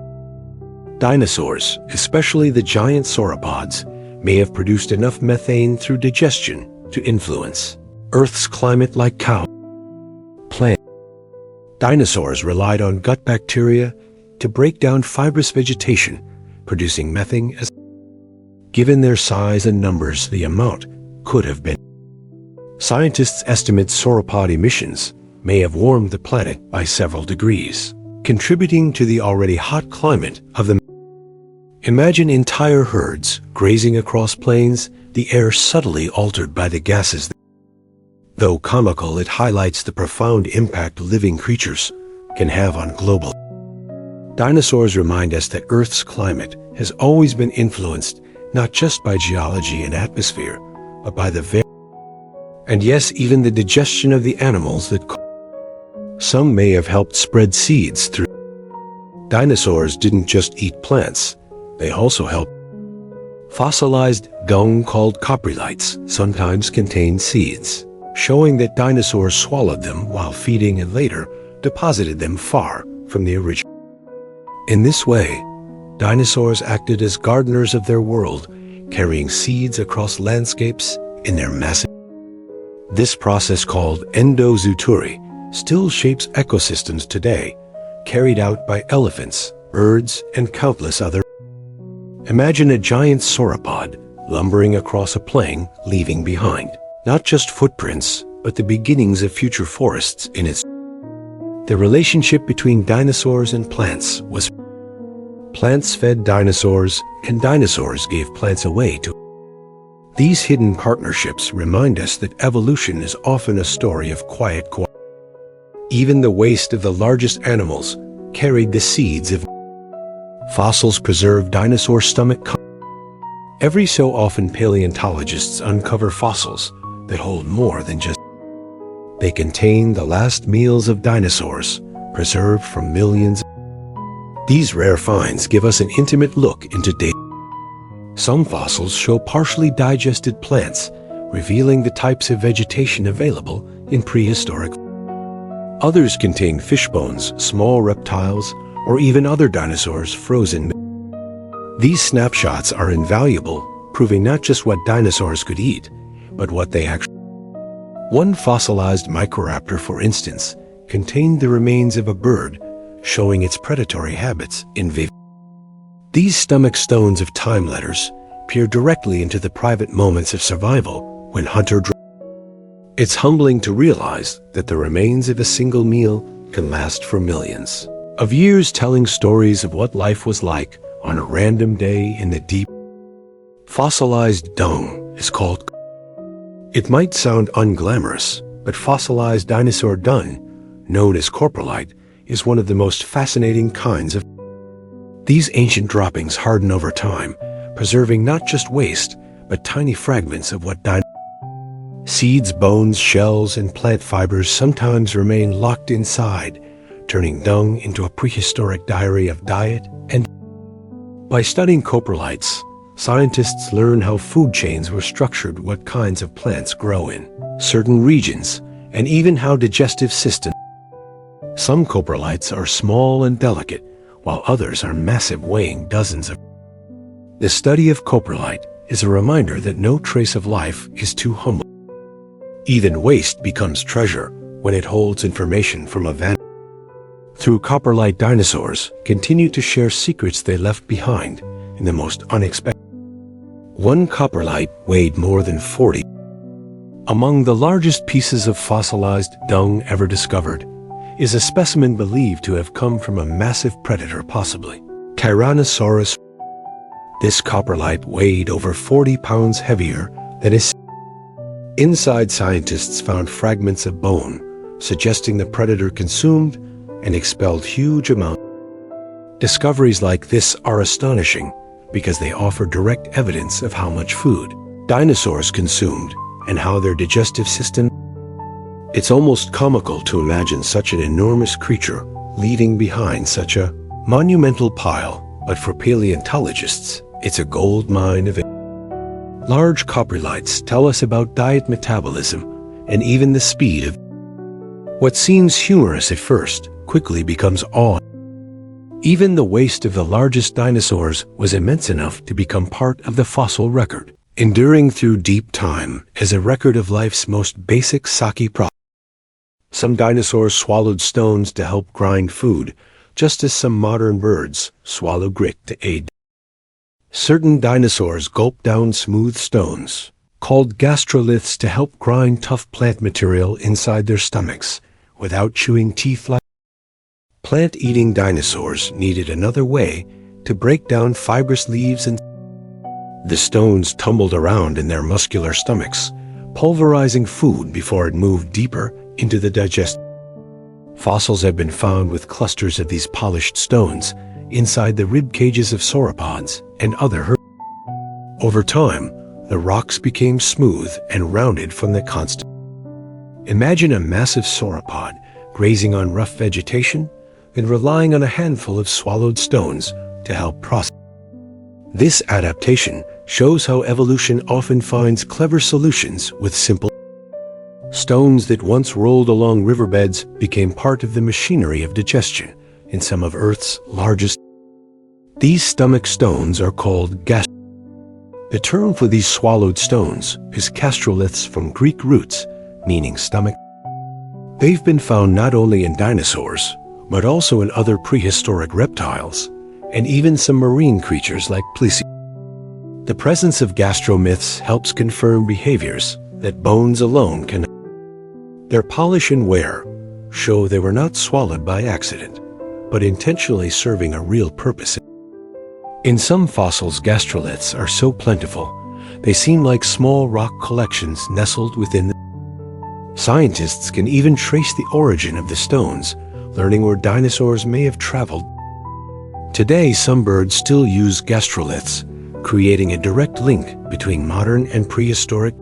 Dinosaurs, especially the giant sauropods, may have produced enough methane through digestion to influence Earth's climate like cow. Plant. Dinosaurs relied on gut bacteria to break down fibrous vegetation, producing methane as. Given their size and numbers, the amount could have been. Scientists estimate sauropod emissions may have warmed the planet by several degrees, contributing to the already hot climate of the. Imagine entire herds grazing across plains, the air subtly altered by the gases. Though comical, it highlights the profound impact living creatures can have on global. Dinosaurs remind us that Earth's climate has always been influenced not just by geology and atmosphere, but by the and yes, even the digestion of the animals that. Some may have helped spread seeds through. Dinosaurs didn't just eat plants, they also helped. Fossilized dung called coprolites sometimes contain seeds, showing that dinosaurs swallowed them while feeding and later deposited them far from the original. In this way, dinosaurs acted as gardeners of their world, carrying seeds across landscapes in their massive. This process, called endozootury, still shapes ecosystems today, carried out by elephants, birds, and countless other. Imagine a giant sauropod lumbering across a plain, leaving behind not just footprints, but the beginnings of future forests in its. The relationship between dinosaurs and plants was. Plants fed dinosaurs, and dinosaurs gave plants away to. These hidden partnerships remind us that evolution is often a story of quiet cooperation. Even the waste of the largest animals carried the seeds of. Fossils preserve dinosaur stomach. Every so often, paleontologists uncover fossils that hold more than just. They contain the last meals of dinosaurs, preserved from millions. These rare finds give us an intimate look into data. Some fossils show partially digested plants, revealing the types of vegetation available in prehistoric. Others contain fish bones, small reptiles, or even other dinosaurs frozen. These snapshots are invaluable, proving not just what dinosaurs could eat, but what they actually. One fossilized Microraptor, for instance, contained the remains of a bird, showing its predatory habits in vivo. These stomach stones of time letters peer directly into the private moments of survival when hunter. It's humbling to realize that the remains of a single meal can last for millions of years, telling stories of what life was like on a random day in the deep. Fossilized dung is called. It might sound unglamorous, but fossilized dinosaur dung, known as coprolite, is one of the most fascinating kinds of. These ancient droppings harden over time, preserving not just waste, but tiny fragments of what seeds, bones, shells, and plant fibers sometimes remain locked inside, turning dung into a prehistoric diary of diet and. By studying coprolites, scientists learn how food chains were structured, what kinds of plants grow in certain regions, and even how digestive systems. Some coprolites are small and delicate, while others are massive, weighing dozens of. The study of coprolite is a reminder that no trace of life is too humble. Even waste becomes treasure when it holds information from a vanished. Through coprolite, dinosaurs continue to share secrets they left behind in the most unexpected. One coprolite weighed more than 40. Among the largest pieces of fossilized dung ever discovered is a specimen believed to have come from a massive predator, possibly Tyrannosaurus. This coprolite weighed over 40 pounds heavier than its. Inside, scientists found fragments of bone, suggesting the predator consumed and expelled huge amounts. Discoveries like this are astonishing because they offer direct evidence of how much food dinosaurs consumed and how their digestive system. It's almost comical to imagine such an enormous creature leaving behind such a monumental pile, but for paleontologists, it's a gold mine of. Large coprolites tell us about diet, metabolism, and even the speed of. What seems humorous at first quickly becomes awe. Even the waste of the largest dinosaurs was immense enough to become part of the fossil record, enduring through deep time as a record of life's most basic sake process. Some dinosaurs swallowed stones to help grind food, just as some modern birds swallow grit to aid. Certain dinosaurs gulped down smooth stones, called gastroliths, to help grind tough plant material inside their stomachs without chewing teeth. Like plant-eating dinosaurs needed another way to break down fibrous leaves, and the stones tumbled around in their muscular stomachs, pulverizing food before it moved deeper into the digestion. Fossils have been found with clusters of these polished stones inside the rib cages of sauropods and other herbivores. Over time, the rocks became smooth and rounded from the constant. Imagine a massive sauropod grazing on rough vegetation and relying on a handful of swallowed stones to help process. This adaptation shows how evolution often finds clever solutions with simple. Stones that once rolled along riverbeds became part of the machinery of digestion in some of Earth's largest. These stomach stones are called gastroliths. The term for these swallowed stones is gastroliths from Greek roots, meaning stomach. They've been found not only in dinosaurs, but also in other prehistoric reptiles, and even some marine creatures like plesiosaurs. The presence of gastromyths helps confirm behaviors that bones alone can. Their polish and wear show they were not swallowed by accident, but intentionally serving a real purpose. In some fossils, gastroliths are so plentiful, they seem like small rock collections nestled within them. Scientists can even trace the origin of the stones, learning where dinosaurs may have traveled. Today, some birds still use gastroliths, creating a direct link between modern and prehistoric.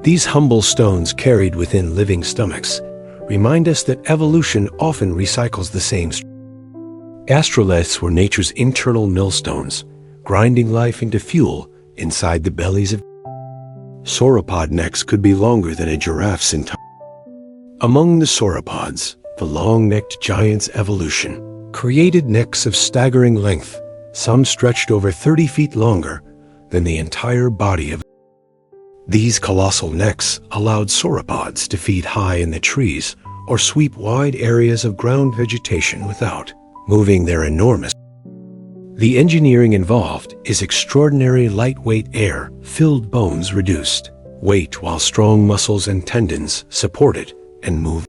These humble stones carried within living stomachs remind us that evolution often recycles the same. Gastroliths were nature's internal millstones, grinding life into fuel inside the bellies of. Sauropod necks could be longer than a giraffe's entire. Among the sauropods, the long-necked giants' evolution created necks of staggering length, some stretched over 30 feet longer than the entire body of. These colossal necks allowed sauropods to feed high in the trees or sweep wide areas of ground vegetation without moving their enormous. The engineering involved is extraordinary lightweight air-filled bones reduced weight while strong muscles and tendons supported and moved.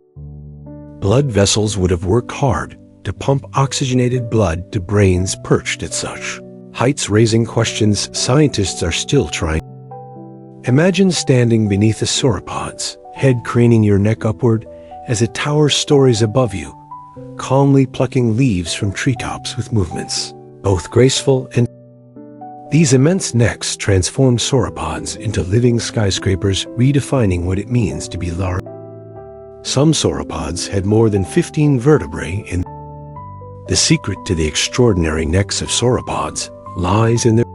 Blood vessels would have worked hard to pump oxygenated blood to brains perched at such heights, raising questions scientists are still trying. Imagine standing beneath a sauropod's head, craning your neck upward as it towers stories above you, calmly plucking leaves from treetops with movements both graceful and. These immense necks transformed sauropods into living skyscrapers, redefining what it means to be large. Some sauropods had more than 15 vertebrae in. The secret to the extraordinary necks of sauropods lies in their.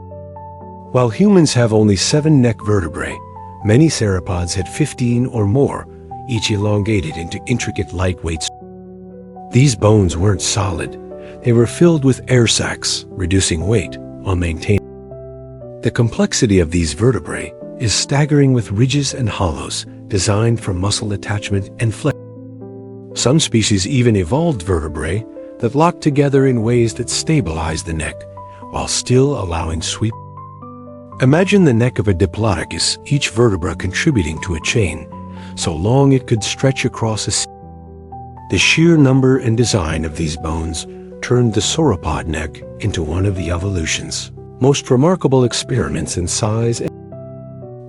While humans have only 7 neck vertebrae, many sauropods had 15 or more, each elongated into intricate lightweight. These bones weren't solid. They were filled with air sacs, reducing weight while maintaining. The complexity of these vertebrae is staggering, with ridges and hollows designed for muscle attachment and flex. Some species even evolved vertebrae that lock together in ways that stabilize the neck while still allowing sweep. Imagine the neck of a diplodocus, each vertebra contributing to a chain, so long it could stretch across a sea. The sheer number and design of these bones turned the sauropod neck into one of the evolution's most remarkable experiments in size.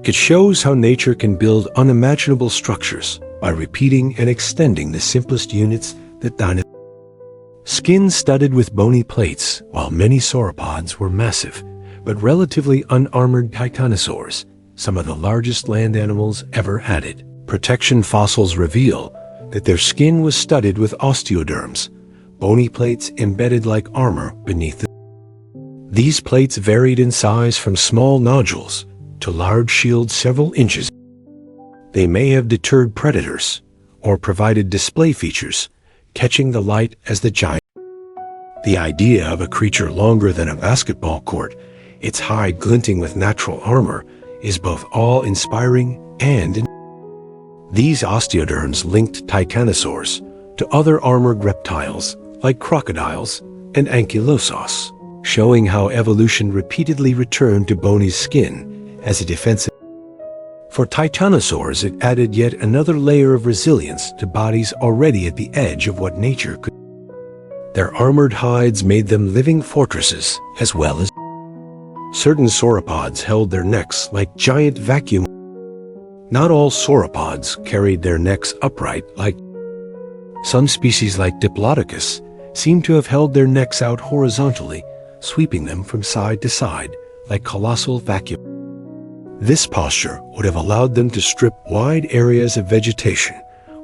It shows how nature can build unimaginable structures by repeating and extending the simplest units that dinosaurs. Skin studded with bony plates, while many sauropods were massive but relatively unarmored titanosaurs, some of the largest land animals ever added. Protection fossils reveal that their skin was studded with osteoderms, bony plates embedded like armor beneath them. These plates varied in size from small nodules to large shields several inches. They may have deterred predators or provided display features, catching the light as the giant. The idea of a creature longer than a basketball court, its hide glinting with natural armor, is both awe-inspiring and. These osteoderms linked titanosaurs to other armored reptiles like crocodiles and ankylosaurs, showing how evolution repeatedly returned to bony skin as a defensive. For titanosaurs, it added yet another layer of resilience to bodies already at the edge of what nature could. Their armored hides made them living fortresses, as well as. Certain sauropods held their necks like giant vacuum. Not all sauropods carried their necks upright like. Some species like Diplodocus seem to have held their necks out horizontally, sweeping them from side to side like colossal vacuum. This posture would have allowed them to strip wide areas of vegetation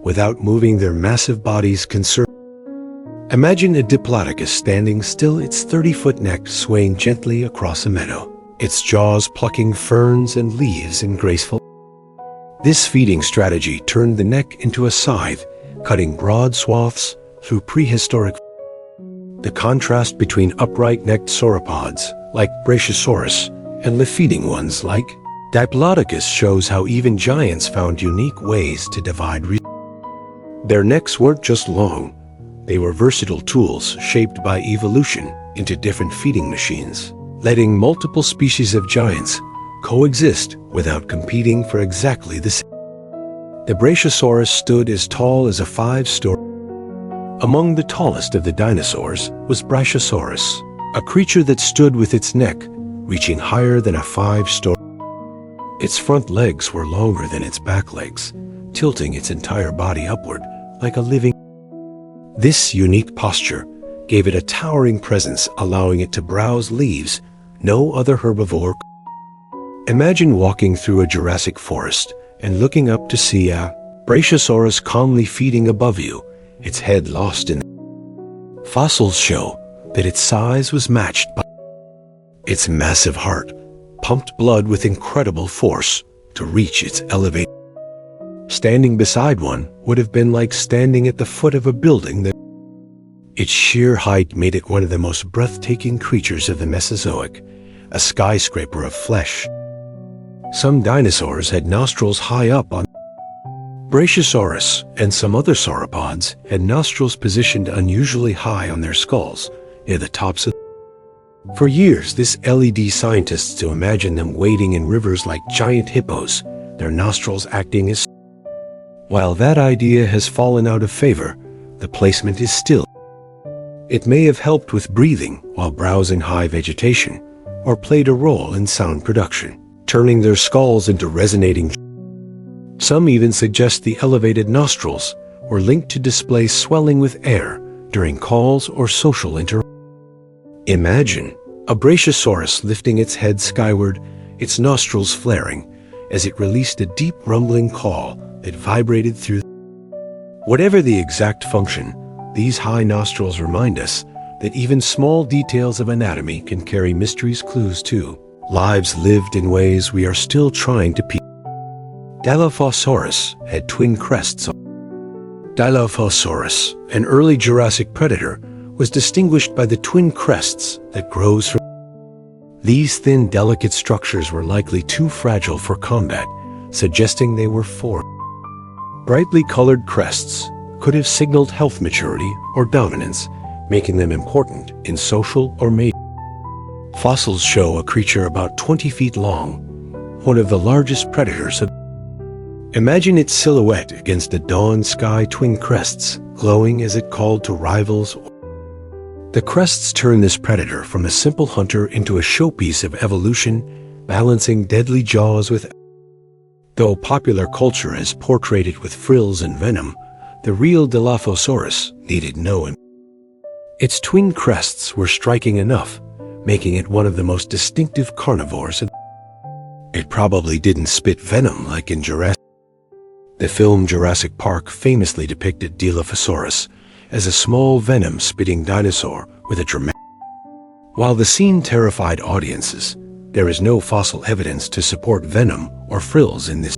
without moving their massive bodies. Imagine a Diplodocus standing still, its 30-foot neck swaying gently across a meadow, its jaws plucking ferns and leaves in graceful. This feeding strategy turned the neck into a scythe, cutting broad swaths through prehistoric. The contrast between upright-necked sauropods, like Brachiosaurus, and leaf-feeding ones like Diplodocus shows how even giants found unique ways to divide. Their necks weren't just long, they were versatile tools shaped by evolution into different feeding machines, letting multiple species of giants coexist without competing for exactly the same. The Brachiosaurus stood as tall as a 5-story. Among the tallest of the dinosaurs was Brachiosaurus, a creature that stood with its neck reaching higher than a 5-story. Its front legs were longer than its back legs, tilting its entire body upward like a living. This unique posture gave it a towering presence, allowing it to browse leaves no other herbivore. Imagine walking through a Jurassic forest and looking up to see a Brachiosaurus calmly feeding above you, its head lost in. Fossils show that its size was matched by its massive heart, pumped blood with incredible force to reach its elevation. Standing beside one would have been like standing at the foot of a building that. Its sheer height made it one of the most breathtaking creatures of the Mesozoic, a skyscraper of flesh. Some dinosaurs had nostrils high up on. Brachiosaurus and some other sauropods had nostrils positioned unusually high on their skulls, near the tops of. For years, this led scientists to imagine them wading in rivers like giant hippos, their nostrils acting as. While that idea has fallen out of favor, the placement is still. It may have helped with breathing while browsing high vegetation, or played a role in sound production, turning their skulls into resonating. Some even suggest the elevated nostrils were linked to display swelling with air during calls or social interactions. Imagine a Brachiosaurus lifting its head skyward, its nostrils flaring, as it released a deep rumbling call that vibrated through. Whatever the exact function, these high nostrils remind us that even small details of anatomy can carry mysteries, clues to lives lived in ways we are still trying to piece. Dilophosaurus had twin crests. Dilophosaurus, an early Jurassic predator, was distinguished by the twin crests that grows from. These thin, delicate structures were likely too fragile for combat, suggesting they were formed. Brightly colored crests could have signaled health maturity or dominance, making them important in social or mating. Fossils show a creature about 20 feet long, one of the largest predators of. Imagine its silhouette against the dawn sky, twin crests glowing as it called to rivals. The crests turn this predator from a simple hunter into a showpiece of evolution, balancing deadly jaws with. Though popular culture has portrayed it with frills and venom, the real Dilophosaurus needed no. Its twin crests were striking enough, making it one of the most distinctive carnivores. It probably didn't spit venom like in Jurassic. The film Jurassic Park famously depicted Dilophosaurus as a small venom-spitting dinosaur with a dramatic. While the scene terrified audiences, there is no fossil evidence to support venom or frills in this.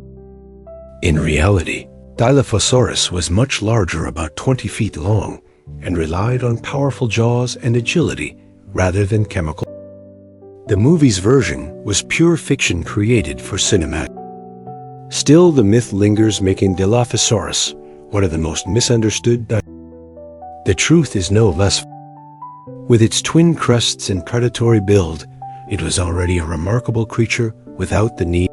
In reality, Dilophosaurus was much larger, about 20 feet long, and relied on powerful jaws and agility rather than chemical. The movie's version was pure fiction created for cinema. Still, the myth lingers, making Dilophosaurus one of the most misunderstood. The truth is no less. With its twin crests and predatory build, it was already a remarkable creature without the need.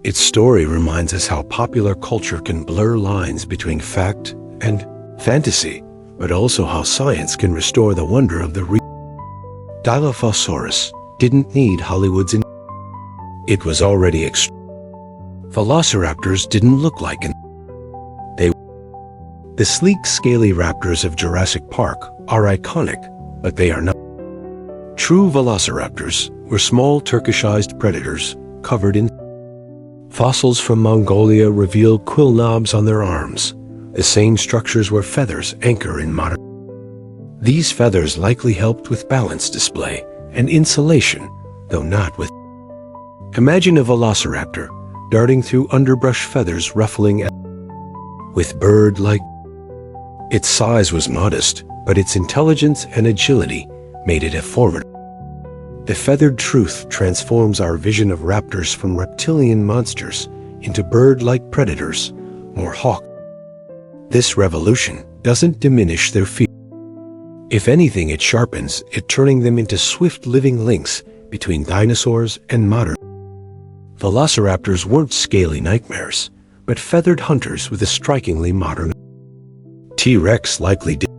Its story reminds us how popular culture can blur lines between fact and fantasy, but also how science can restore the wonder of the real. Dilophosaurus didn't need Hollywood's it was already Velociraptors didn't look like the sleek, scaly raptors of Jurassic Park are iconic, but they are not. True velociraptors were small turquoisized predators covered in. Fossils from Mongolia reveal quill knobs on their arms, the same structures where feathers anchor in modern. These feathers likely helped with balance display and insulation, though not with. Imagine a velociraptor darting through underbrush, feathers ruffling with bird-like. Its size was modest, but its intelligence and agility made it a formidable. The feathered truth transforms our vision of raptors from reptilian monsters into bird-like predators, more hawk. This revolution doesn't diminish their fear. If anything, it sharpens it, turning them into swift living links between dinosaurs and modern. Velociraptors weren't scaly nightmares, but feathered hunters with a strikingly modern. T-Rex likely did.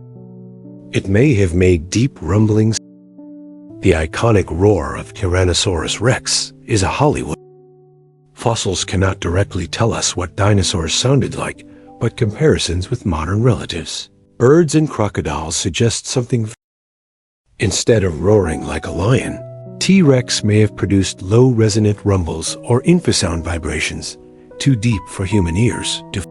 It may have made deep rumblings. The iconic roar of Tyrannosaurus Rex is a Hollywood. Fossils cannot directly tell us what dinosaurs sounded like, but comparisons with modern relatives, birds and crocodiles, suggest something. Instead of roaring like a lion, T-Rex may have produced low resonant rumbles or infrasound vibrations, too deep for human ears to.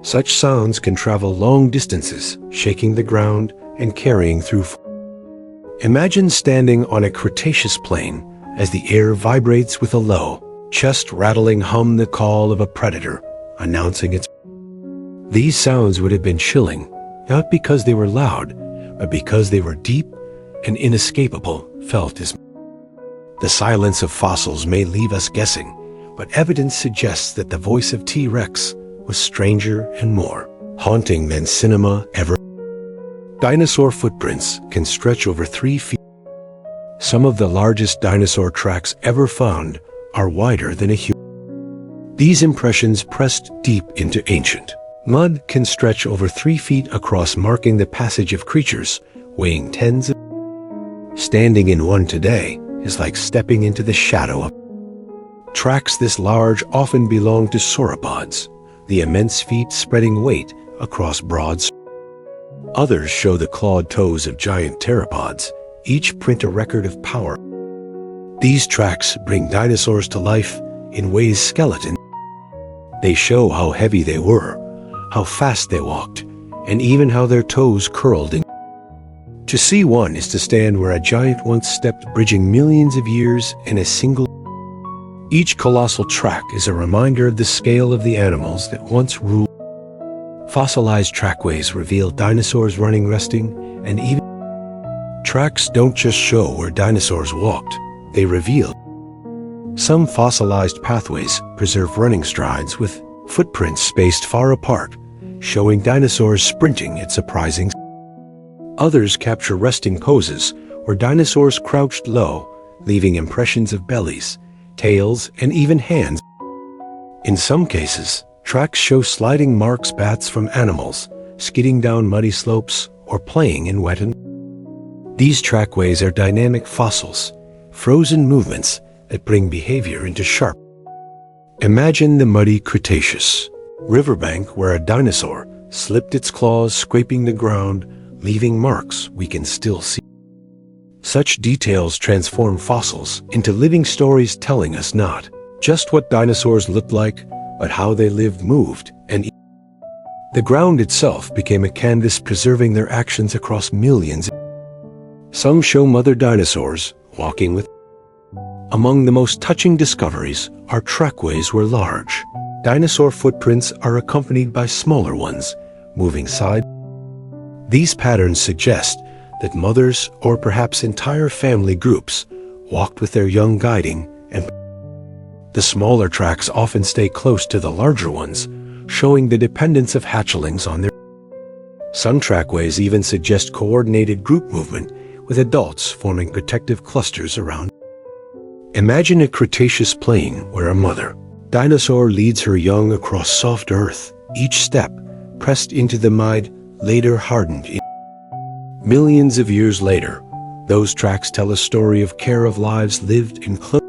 Such sounds can travel long distances, shaking the ground and carrying through. Imagine standing on a Cretaceous plain as the air vibrates with a low, chest-rattling hum, the call of a predator, announcing its. These sounds would have been chilling, not because they were loud, but because they were deep and inescapable, felt as. The silence of fossils may leave us guessing, but evidence suggests that the voice of T-Rex was stranger and more haunting than cinema ever. Dinosaur footprints can stretch over 3 feet. Some of the largest dinosaur tracks ever found are wider than a human. These impressions pressed deep into ancient mud can stretch over 3 feet across, marking the passage of creatures weighing tens of. Standing in one today is like stepping into the shadow of. Tracks this large often belong to sauropods, the immense feet spreading weight across broad. Others show the clawed toes of giant pteropods, each print a record of power. These tracks bring dinosaurs to life in ways skeleton. They show how heavy they were, how fast they walked, and even how their toes curled in. To see one is to stand where a giant once stepped, bridging millions of years in a single. Each colossal track is a reminder of the scale of the animals that once ruled. Fossilized trackways reveal dinosaurs running, resting, and even. Tracks don't just show where dinosaurs walked, they reveal. Some fossilized pathways preserve running strides with footprints spaced far apart, showing dinosaurs sprinting at surprising. Others capture resting poses where dinosaurs crouched low, leaving impressions of bellies, tails, and even hands. In some cases, tracks show sliding marks, bats from animals, skidding down muddy slopes or playing in wet and. These trackways are dynamic fossils, frozen movements that bring behavior into sharp. Imagine the muddy Cretaceous riverbank where a dinosaur slipped its claws, scraping the ground, leaving marks we can still see. Such details transform fossils into living stories, telling us not just what dinosaurs looked like, but how they lived, moved, and the ground itself became a canvas, preserving their actions across millions. Some show mother dinosaurs walking with. Among the most touching discoveries are trackways where large dinosaur footprints are accompanied by smaller ones, moving side. These patterns suggest that mothers, or perhaps entire family groups, walked with their young guiding, and the smaller tracks often stay close to the larger ones, showing the dependence of hatchlings on their. Some trackways even suggest coordinated group movement, with adults forming protective clusters around. Imagine a Cretaceous plain where a mother dinosaur leads her young across soft earth, each step pressed into the mud, later hardened. Millions of years later, those tracks tell a story of care, of lives lived in close.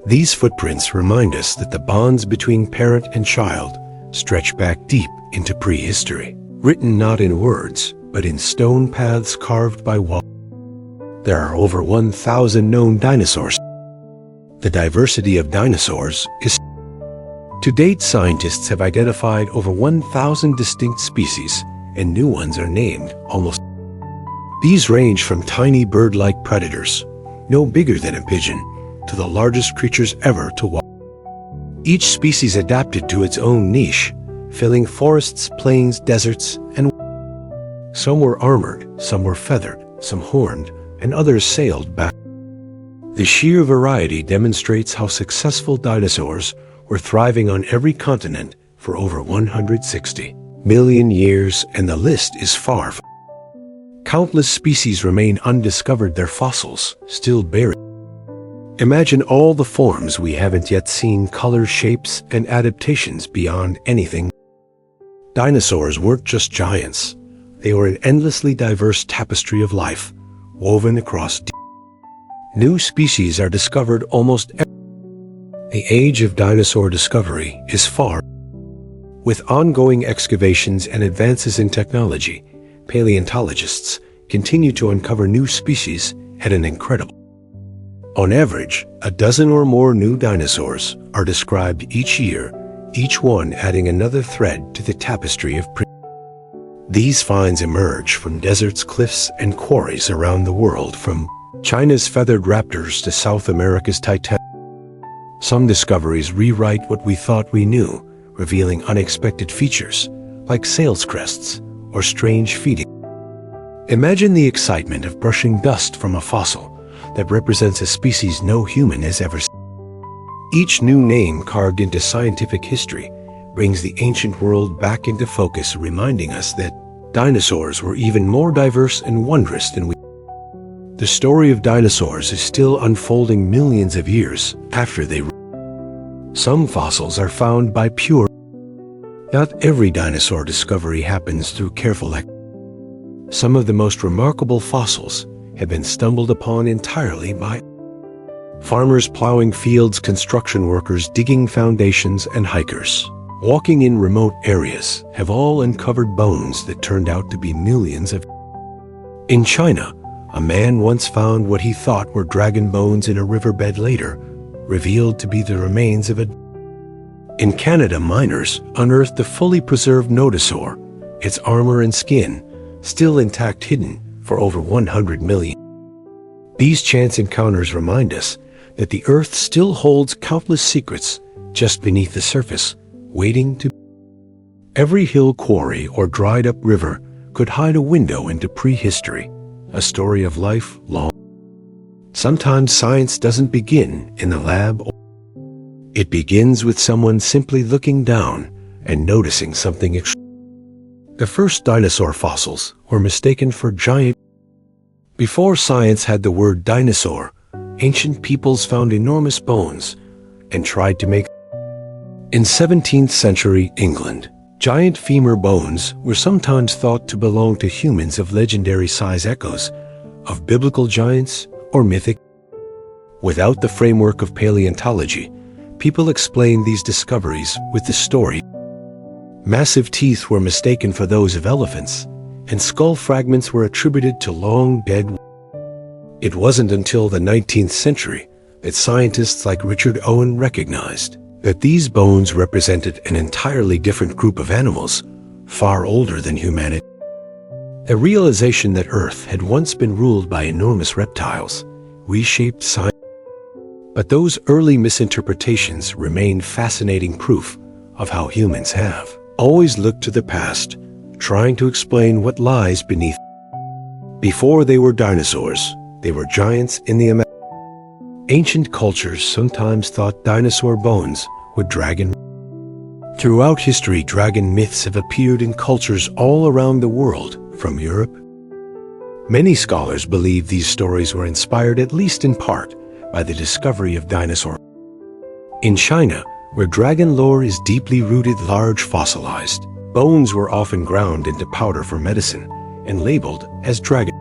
These footprints remind us that the bonds between parent and child stretch back deep into prehistory, written not in words, but in stone paths carved by walls. There are over 1,000 known dinosaurs. The diversity of dinosaurs is. To date, scientists have identified over 1,000 distinct species, and new ones are named almost. These range from tiny bird-like predators, no bigger than a pigeon, to the largest creatures ever to walk. Each species adapted to its own niche, filling forests, plains, deserts, and some were armored, some were feathered, some horned, and others sailed back. The sheer variety demonstrates how successful dinosaurs were thriving on every continent for over 160 million years, and the list is far. Countless species remain undiscovered, their fossils still buried. Imagine all the forms we haven't yet seen, colors, shapes, and adaptations beyond anything. Dinosaurs weren't just giants. They were an endlessly diverse tapestry of life, woven across. New species are discovered almost every. The age of dinosaur discovery is far. With ongoing excavations and advances in technology, paleontologists continue to uncover new species at an incredible. On average, a dozen or more new dinosaurs are described each year, each one adding another thread to the tapestry of. These finds emerge from deserts, cliffs, and quarries around the world, from China's feathered raptors to South America's titanic. Some discoveries rewrite what we thought we knew, revealing unexpected features like sails crests or strange feeding. Imagine the excitement of brushing dust from a fossil that represents a species no human has ever seen. Each new name carved into scientific history brings the ancient world back into focus, reminding us that dinosaurs were even more diverse and wondrous than we. The story of dinosaurs is still unfolding millions of years after they. Some fossils are found by pure. Not every dinosaur discovery happens through careful. Some of the most remarkable fossils have been stumbled upon entirely by farmers plowing fields, construction workers digging foundations, and hikers walking in remote areas have all uncovered bones that turned out to be millions of. In China, a man once found what he thought were dragon bones in a riverbed, later revealed to be the remains of a. In Canada, miners unearthed a fully preserved nodosaur, its armor and skin still intact, hidden for over 100 million. These chance encounters remind us that the Earth still holds countless secrets just beneath the surface, waiting to. Every hill quarry or dried-up river could hide a window into prehistory, a story of life long. Sometimes science doesn't begin in the lab. It begins with someone simply looking down and noticing something. The first dinosaur fossils were mistaken for giant. Before science had the word dinosaur, ancient peoples found enormous bones and tried to make. In 17th century England, giant femur bones were sometimes thought to belong to humans of legendary size, echoes of biblical giants or mythic. Without the framework of paleontology, people explained these discoveries with the story. Massive teeth were mistaken for those of elephants, and skull fragments were attributed to long dead. It wasn't until the 19th century that scientists like Richard Owen recognized that these bones represented an entirely different group of animals, far older than humanity. A realization that Earth had once been ruled by enormous reptiles reshaped science. But those early misinterpretations remain fascinating proof of how humans have always looked to the past, trying to explain what lies beneath. Before they were dinosaurs, they were giants in the imagination. Ancient cultures sometimes thought dinosaur bones were dragon. Throughout history, dragon myths have appeared in cultures all around the world, from Europe. Many scholars believe these stories were inspired, at least in part, by the discovery of dinosaurs. In China, where dragon lore is deeply rooted, large fossilized bones were often ground into powder for medicine and labeled as dragon.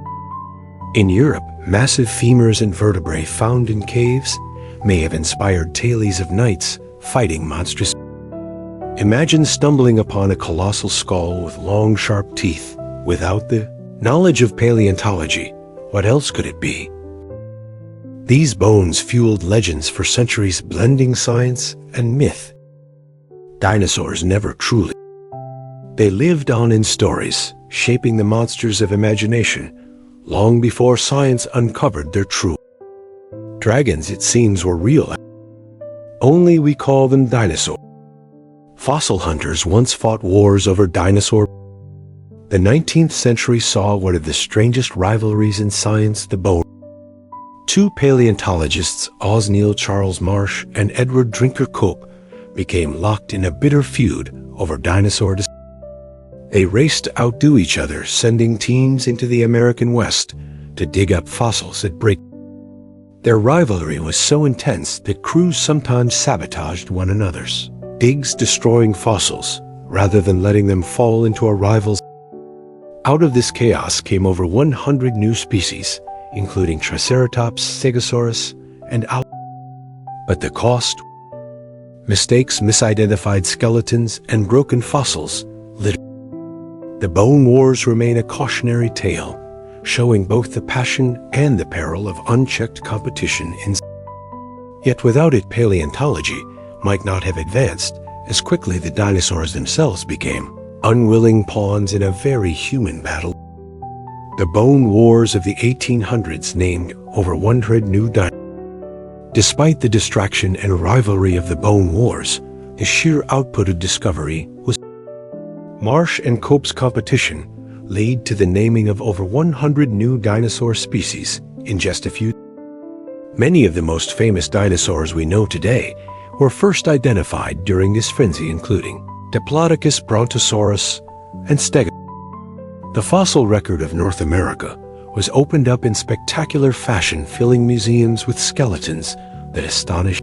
In Europe, massive femurs and vertebrae found in caves may have inspired tales of knights fighting monstrous. Imagine stumbling upon a colossal skull with long, sharp teeth. Without the knowledge of paleontology, what else could it be? These bones fueled legends for centuries, blending science and myth. Dinosaurs never truly. They lived on in stories, shaping the monsters of imagination, long before science uncovered their true. Dragons, it seems, were real. only we call them dinosaurs. Fossil hunters once fought wars over dinosaurs. The 19th century saw one of the strangest rivalries in science, the bone. Two paleontologists, Osneil Charles Marsh and Edward Drinker Cope, became locked in a bitter feud over dinosaur discovery. They raced to outdo each other, sending teams into the American West to dig up fossils at break. Their rivalry was so intense that crews sometimes sabotaged one another's digs, destroying fossils rather than letting them fall into a rival's. Out of this chaos came over 100 new species, including Triceratops, Stegosaurus, and But the cost? Mistakes, misidentified skeletons, and broken fossils littered. The Bone Wars remain a cautionary tale, showing both the passion and the peril of unchecked competition in. Yet without it, paleontology might not have advanced as quickly. The dinosaurs themselves became unwilling pawns in a very human battle. The Bone Wars of the 1800s named over 100 new dinosaurs. Despite the distraction and rivalry of the Bone Wars, the sheer output of discovery was. Marsh and Cope's competition led to the naming of over 100 new dinosaur species in just a few. Many of the most famous dinosaurs we know today were first identified during this frenzy, including Diplodocus, Brontosaurus, and Stegosaurus. The fossil record of North America was opened up in spectacular fashion, filling museums with skeletons that astonish.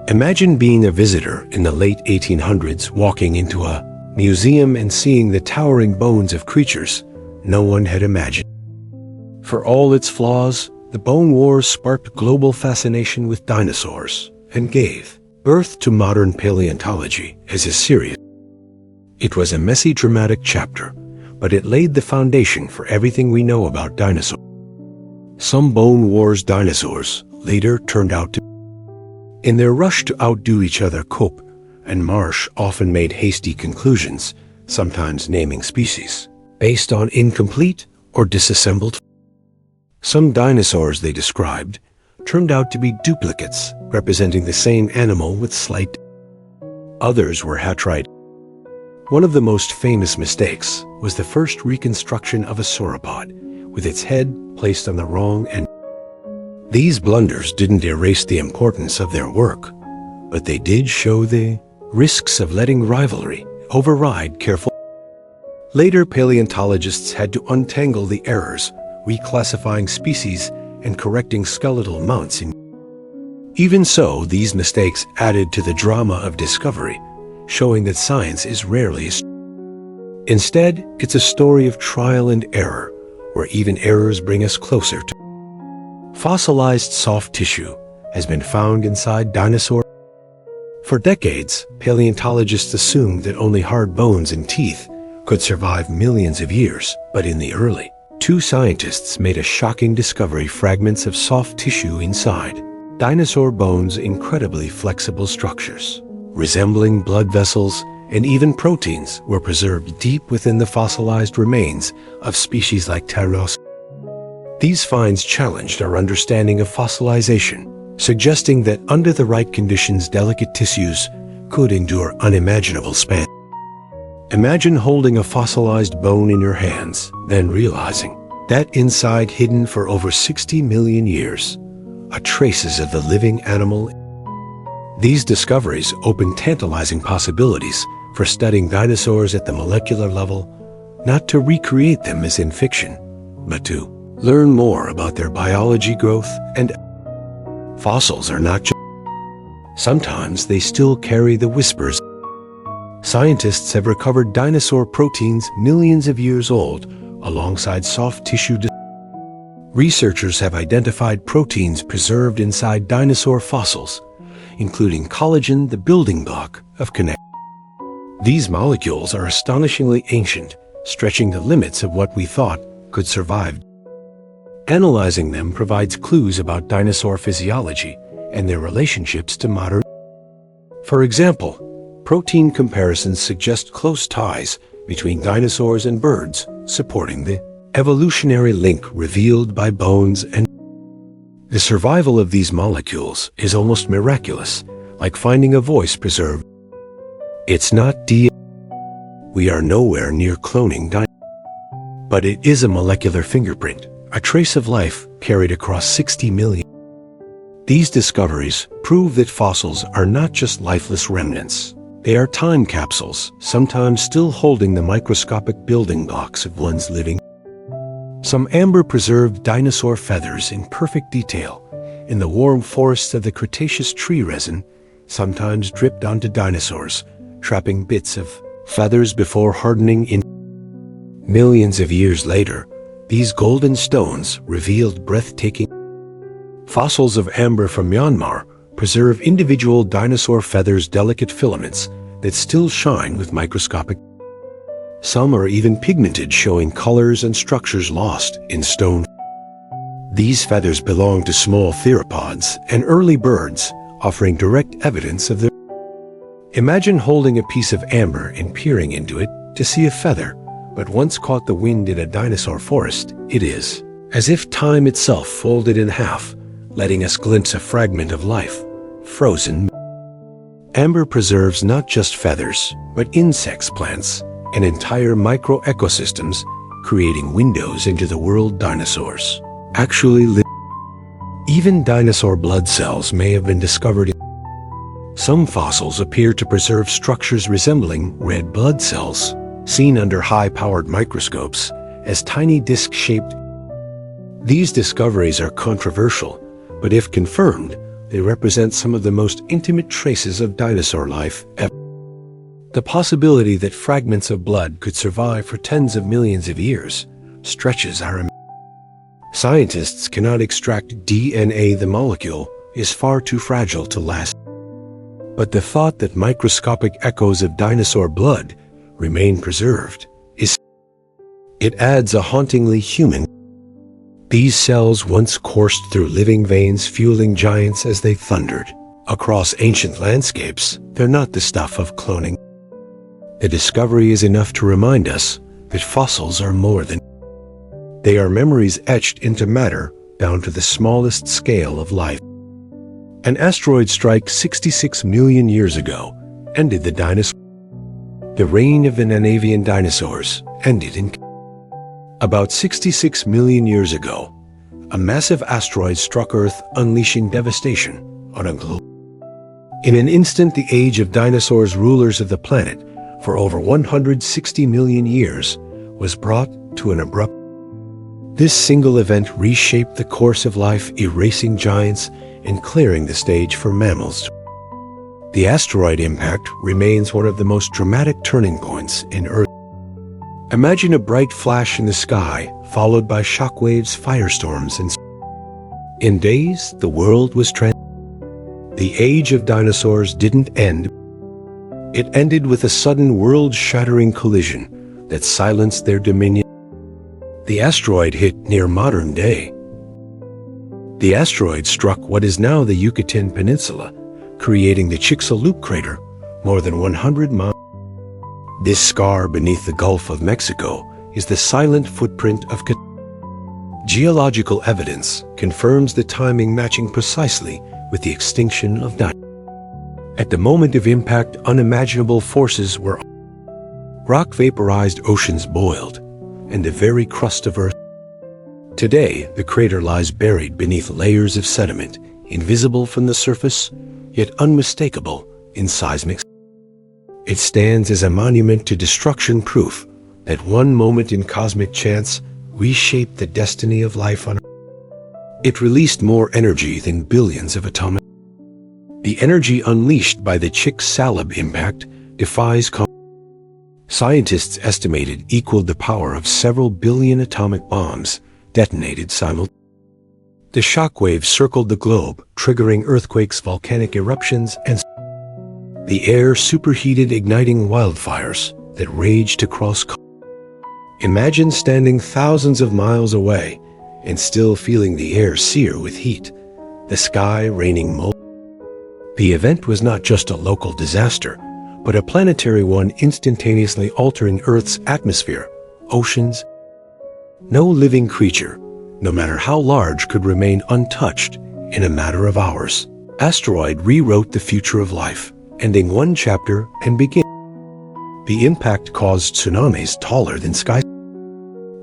Imagine being a visitor in the late 1800s, walking into a museum and seeing the towering bones of creatures no one had imagined. For all its flaws, the Bone Wars sparked global fascination with dinosaurs and gave birth to modern paleontology as a series. It was a messy, dramatic chapter, but it laid the foundation for everything we know about dinosaurs. Some Bone Wars dinosaurs later turned out to. In their rush to outdo each other, Cope and Marsh often made hasty conclusions, sometimes naming species based on incomplete or disassembled. Some dinosaurs they described turned out to be duplicates, representing the same animal with slight. Others were hatride. One of the most famous mistakes was the first reconstruction of a sauropod, with its head placed on the wrong end. These blunders didn't erase the importance of their work, but they did show the risks of letting rivalry override careful. Later, paleontologists had to untangle the errors, reclassifying species and correcting skeletal mounts. Even so, these mistakes added to the drama of discovery, showing that science is rarely. Instead, it's a story of trial and error, where even errors bring us closer to. Fossilized soft tissue has been found inside dinosaurs. For decades, paleontologists assumed that only hard bones and teeth could survive millions of years, but in the early, two scientists made a shocking discovery: fragments of soft tissue inside dinosaur bones, incredibly flexible structures, resembling blood vessels, and even proteins were preserved deep within the fossilized remains of species like Tyrannosaurus. These finds challenged our understanding of fossilization, suggesting that under the right conditions, delicate tissues could endure unimaginable span. Imagine holding a fossilized bone in your hands, then realizing that inside, hidden for over 60 million years, are traces of the living animal. These discoveries open tantalizing possibilities for studying dinosaurs at the molecular level, not to recreate them as in fiction, but to learn more about their biology, growth, and fossils are not just. Sometimes they still carry the whispers. Scientists have recovered dinosaur proteins millions of years old alongside soft tissue. Researchers have identified proteins preserved inside dinosaur fossils, including collagen, the building block of connect. These molecules are astonishingly ancient, stretching the limits of what we thought could survive. Analyzing them provides clues about dinosaur physiology and their relationships to modern. For example, protein comparisons suggest close ties between dinosaurs and birds, supporting the evolutionary link revealed by bones and. The survival of these molecules is almost miraculous, like finding a voice preserved. It's not DNA. We are nowhere near cloning dinosaurs. But it is a molecular fingerprint, a trace of life carried across 60 million. These discoveries prove that fossils are not just lifeless remnants. They are time capsules, sometimes still holding the microscopic building blocks of one's living. Some amber-preserved dinosaur feathers in perfect detail in the warm forests of the Cretaceous tree resin sometimes dripped onto dinosaurs, trapping bits of feathers before hardening in. Millions of years later, these golden stones revealed breathtaking. Fossils of amber from Myanmar preserve individual dinosaur feathers' delicate filaments that still shine with microscopic. Some are even pigmented, showing colors and structures lost in stone. These feathers belong to small theropods and early birds, offering direct evidence of their. Imagine holding a piece of amber and peering into it to see a feather, but once caught the wind in a dinosaur forest, it is as if time itself folded in half, letting us glimpse a fragment of life, frozen. Amber preserves not just feathers, but insects, plants, and entire micro-ecosystems, creating windows into the world dinosaurs actually live. Even dinosaur blood cells may have been discovered. Some fossils appear to preserve structures resembling red blood cells, seen under high-powered microscopes as tiny disc-shaped. These discoveries are controversial, but if confirmed, they represent some of the most intimate traces of dinosaur life ever. The possibility that fragments of blood could survive for tens of millions of years stretches our imagination. Scientists cannot extract DNA. The molecule is far too fragile to last. But the thought that microscopic echoes of dinosaur blood remain preserved it adds a hauntingly human. These cells once coursed through living veins, fueling giants as they thundered across ancient landscapes. They're not the stuff of cloning. The discovery is enough to remind us that fossils are more than. They are memories etched into matter down to the smallest scale of life. An asteroid strike 66 million years ago ended the dinosaur. The reign of the Nanavian dinosaurs ended in. About 66 million years ago, a massive asteroid struck Earth, unleashing devastation on a globe. In an instant, the age of dinosaurs, rulers of the planet for over 160 million years, was brought to an abrupt. This single event reshaped the course of life, erasing giants and clearing the stage for mammals. The asteroid impact remains one of the most dramatic turning points in Earth. Imagine a bright flash in the sky, followed by shockwaves, firestorms, and. In days, the world was The age of dinosaurs didn't end. It ended with a sudden world-shattering collision that silenced their dominion. The asteroid hit near modern day. The asteroid struck what is now the Yucatan Peninsula, creating the Chicxulub crater, more than 100 miles. This scar beneath the Gulf of Mexico is the silent footprint of. Geological evidence confirms the timing matching precisely with the extinction of dinosaurs. At the moment of impact, unimaginable forces were. Rock vaporized, oceans boiled, and the very crust of Earth. Today, the crater lies buried beneath layers of sediment, invisible from the surface, yet unmistakable in seismic. It stands as a monument to destruction, proof that one moment in cosmic chance reshaped the destiny of life on Earth. It released more energy than billions of atomic. The energy unleashed by the Chicxulub impact defies Scientists estimated equaled the power of several billion atomic bombs detonated simultaneously. The shockwaves circled the globe, triggering earthquakes, volcanic eruptions, and the air superheated, igniting wildfires that raged across. Imagine standing thousands of miles away and still feeling the air sear with heat, the sky raining molten. The event was not just a local disaster, but a planetary one, instantaneously altering Earth's atmosphere, oceans. No living creature, no matter how large, could remain untouched in a matter of hours. Asteroid rewrote the future of life, ending one chapter and beginning. The impact caused tsunamis taller than sky.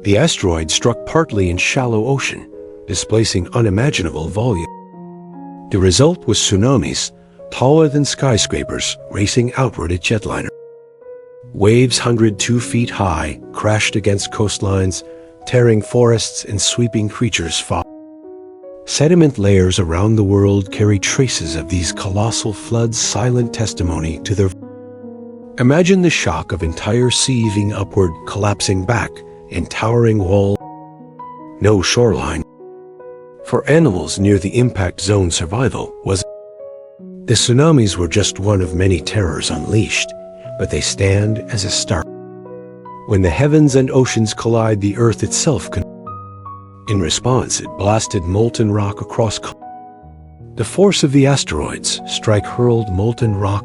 The asteroid struck partly in shallow ocean, displacing unimaginable volume. The result was tsunamis taller than skyscrapers racing outward at jetliner. Waves 102 feet high crashed against coastlines, tearing forests and sweeping creatures far. Sediment layers around the world carry traces of these colossal floods, silent testimony to their. Imagine the shock of entire seething upward, collapsing back in towering wall. No shoreline. For animals near the impact zone, survival was. The tsunamis were just one of many terrors unleashed, but they stand as a stark. When the heavens and oceans collide, the earth itself can. In response, it blasted molten rock across. The force of the asteroid's strike hurled molten rock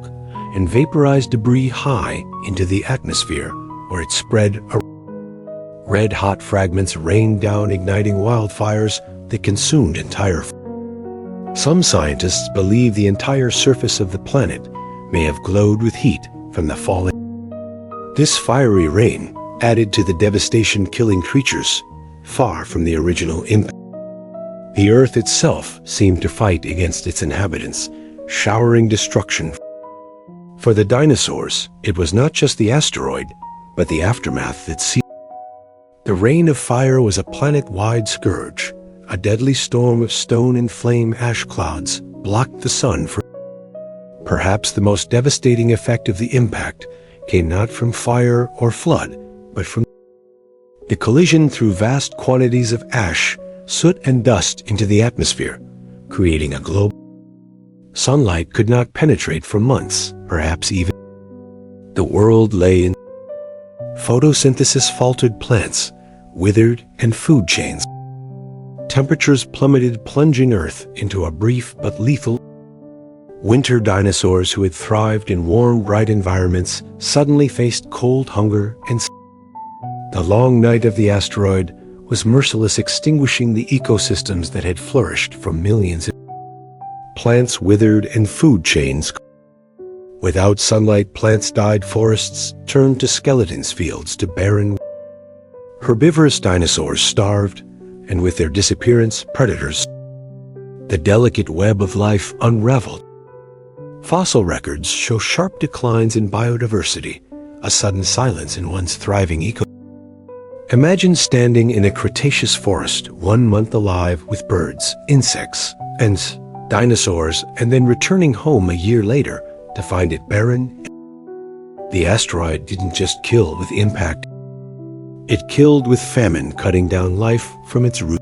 and vaporized debris high into the atmosphere, where it spread. Red-hot fragments rained down, igniting wildfires that consumed entire. Some scientists believe the entire surface of the planet may have glowed with heat from the falling. This fiery rain added to the devastation, killing creatures far from the original impact. The Earth itself seemed to fight against its inhabitants, showering destruction. For the dinosaurs, it was not just the asteroid, but the aftermath that seized. The rain of fire was a planet-wide scourge. A deadly storm of stone and flame ash clouds blocked the sun for. Perhaps the most devastating effect of the impact came not from fire or flood, but from. The collision threw vast quantities of ash, soot and dust into the atmosphere, creating a globe. Sunlight could not penetrate for months, perhaps even. The world lay in. Photosynthesis faltered, plants withered, and food chains. Temperatures plummeted, plunging Earth into a brief but lethal. Winter dinosaurs who had thrived in warm, bright environments suddenly faced cold, hunger, and. The long night of the asteroid was merciless, extinguishing the ecosystems that had flourished for millions. Plants withered and food chains. Without sunlight, plants died, forests turned to skeletons, fields to barren. Herbivorous dinosaurs starved, and with their disappearance, predators. The delicate web of life unraveled. Fossil records show sharp declines in biodiversity, a sudden silence in one's thriving ecosystem. Imagine standing in a Cretaceous forest, 1 month alive with birds, insects, and dinosaurs, and then returning home a year later to find it barren. The asteroid didn't just kill with impact. It killed with famine, cutting down life from its root.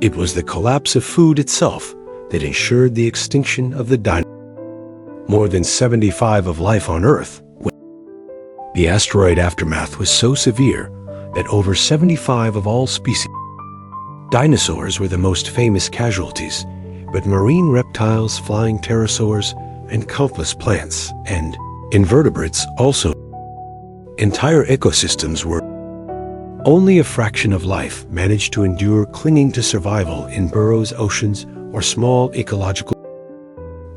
It was the collapse of food itself that ensured the extinction of the dinosaurs. More than 75% of life on Earth. The asteroid aftermath was so severe that over 75% of all species. Dinosaurs were the most famous casualties, but marine reptiles, flying pterosaurs, and countless plants and invertebrates also. Entire ecosystems were. Only a fraction of life managed to endure, clinging to survival in burrows, oceans, or small ecological.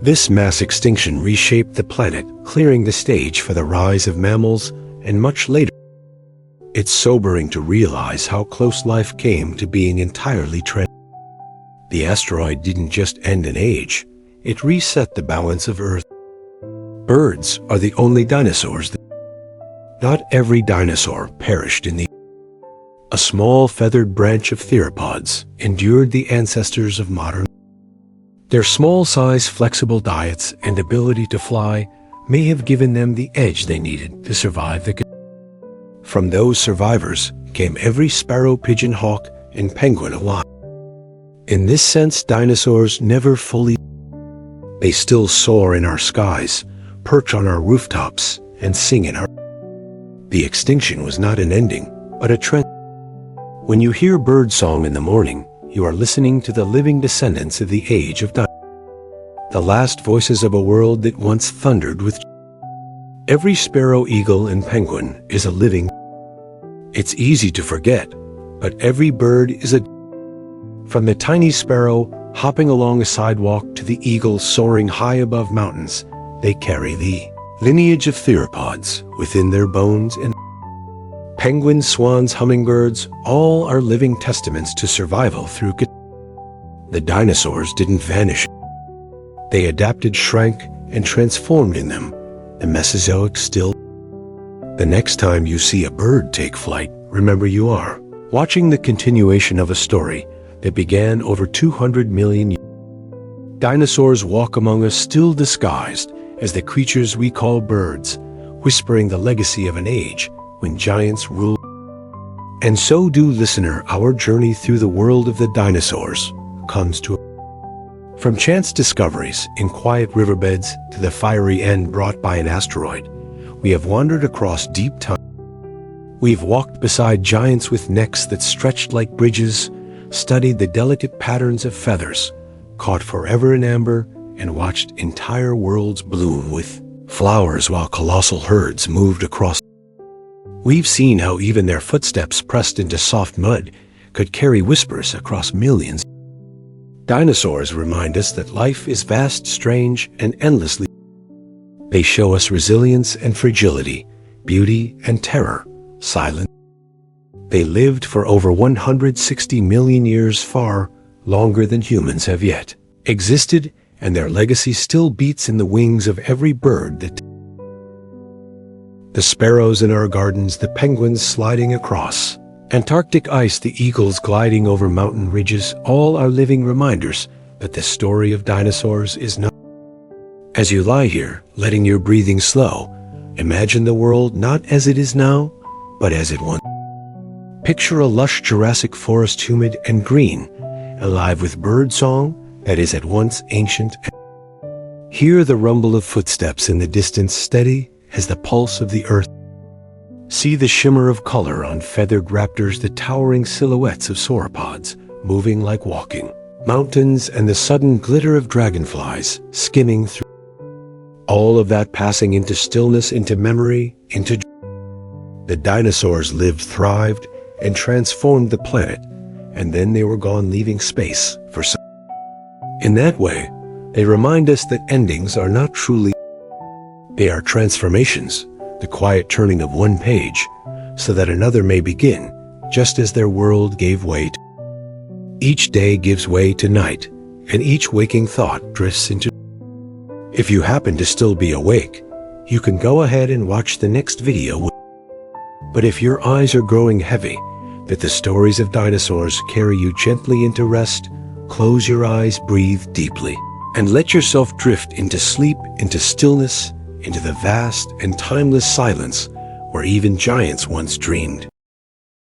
This mass extinction reshaped the planet, clearing the stage for the rise of mammals and much later. It's sobering to realize how close life came to being entirely transformed. The asteroid didn't just end an age, it reset the balance of Earth. Birds are the only dinosaurs that. Not every dinosaur perished in the. A small feathered branch of theropods endured the ancestors of modern. Their small size, flexible diets, and ability to fly may have given them the edge they needed to survive the. From those survivors came every sparrow, pigeon, hawk, and penguin alive. In this sense, dinosaurs never fully. They still soar in our skies, perch on our rooftops, and sing in our. The extinction was not an ending, but a trend. When you hear birdsong in the morning, you are listening to the living descendants of the age of dinosaurs. The last voices of a world that once thundered with. Every sparrow, eagle, and penguin is a living. It's easy to forget, but every bird is a. From the tiny sparrow Hopping along a sidewalk to the eagles soaring high above mountains, they carry the lineage of theropods within their bones, and penguins, swans, hummingbirds, all are living testaments to survival through the dinosaurs didn't vanish. They adapted, shrank, and transformed in them. The Mesozoic still. The next time you see a bird take flight, remember you are watching the continuation of a story that began over 200 million years. Dinosaurs walk among us still disguised as the creatures we call birds, whispering the legacy of an age when giants ruled. And so do, listener, our journey through the world of the dinosaurs comes to from chance discoveries in quiet riverbeds to the fiery end brought by an asteroid. We have wandered across deep time. We've walked beside giants with necks that stretched like bridges, studied the delicate patterns of feathers, caught forever in amber, and watched entire worlds bloom with flowers while colossal herds moved across. We've seen how even their footsteps pressed into soft mud could carry whispers across millions. Dinosaurs remind us that life is vast, strange, and endlessly. They show us resilience and fragility, beauty and terror, silence. They lived for over 160 million years, far longer than humans have yet existed, and their legacy still beats in the wings of every bird that the sparrows in our gardens, the penguins sliding across Antarctic ice, the eagles gliding over mountain ridges, all are living reminders that the story of dinosaurs is not. As you lie here, letting your breathing slow, imagine the world not as it is now, but as it once. Picture a lush Jurassic forest, humid and green, alive with bird song that is at once ancient. Hear the rumble of footsteps in the distance, steady as the pulse of the earth. See the shimmer of color on feathered raptors, the towering silhouettes of sauropods moving like walking mountains, and the sudden glitter of dragonflies skimming through. All of that passing into stillness, into memory, into. The dinosaurs lived, thrived, and transformed the planet, and then they were gone, leaving space for some. In that way, they remind us that endings are not truly. They are transformations, the quiet turning of one page so that another may begin, just as their world gave way to. Each day gives way to night, and each waking thought drifts into. If you happen to still be awake, you can go ahead and watch the next video. But if your eyes are growing heavy, that the stories of dinosaurs carry you gently into rest, close your eyes, breathe deeply, and let yourself drift into sleep, into stillness, into the vast and timeless silence where even giants once dreamed.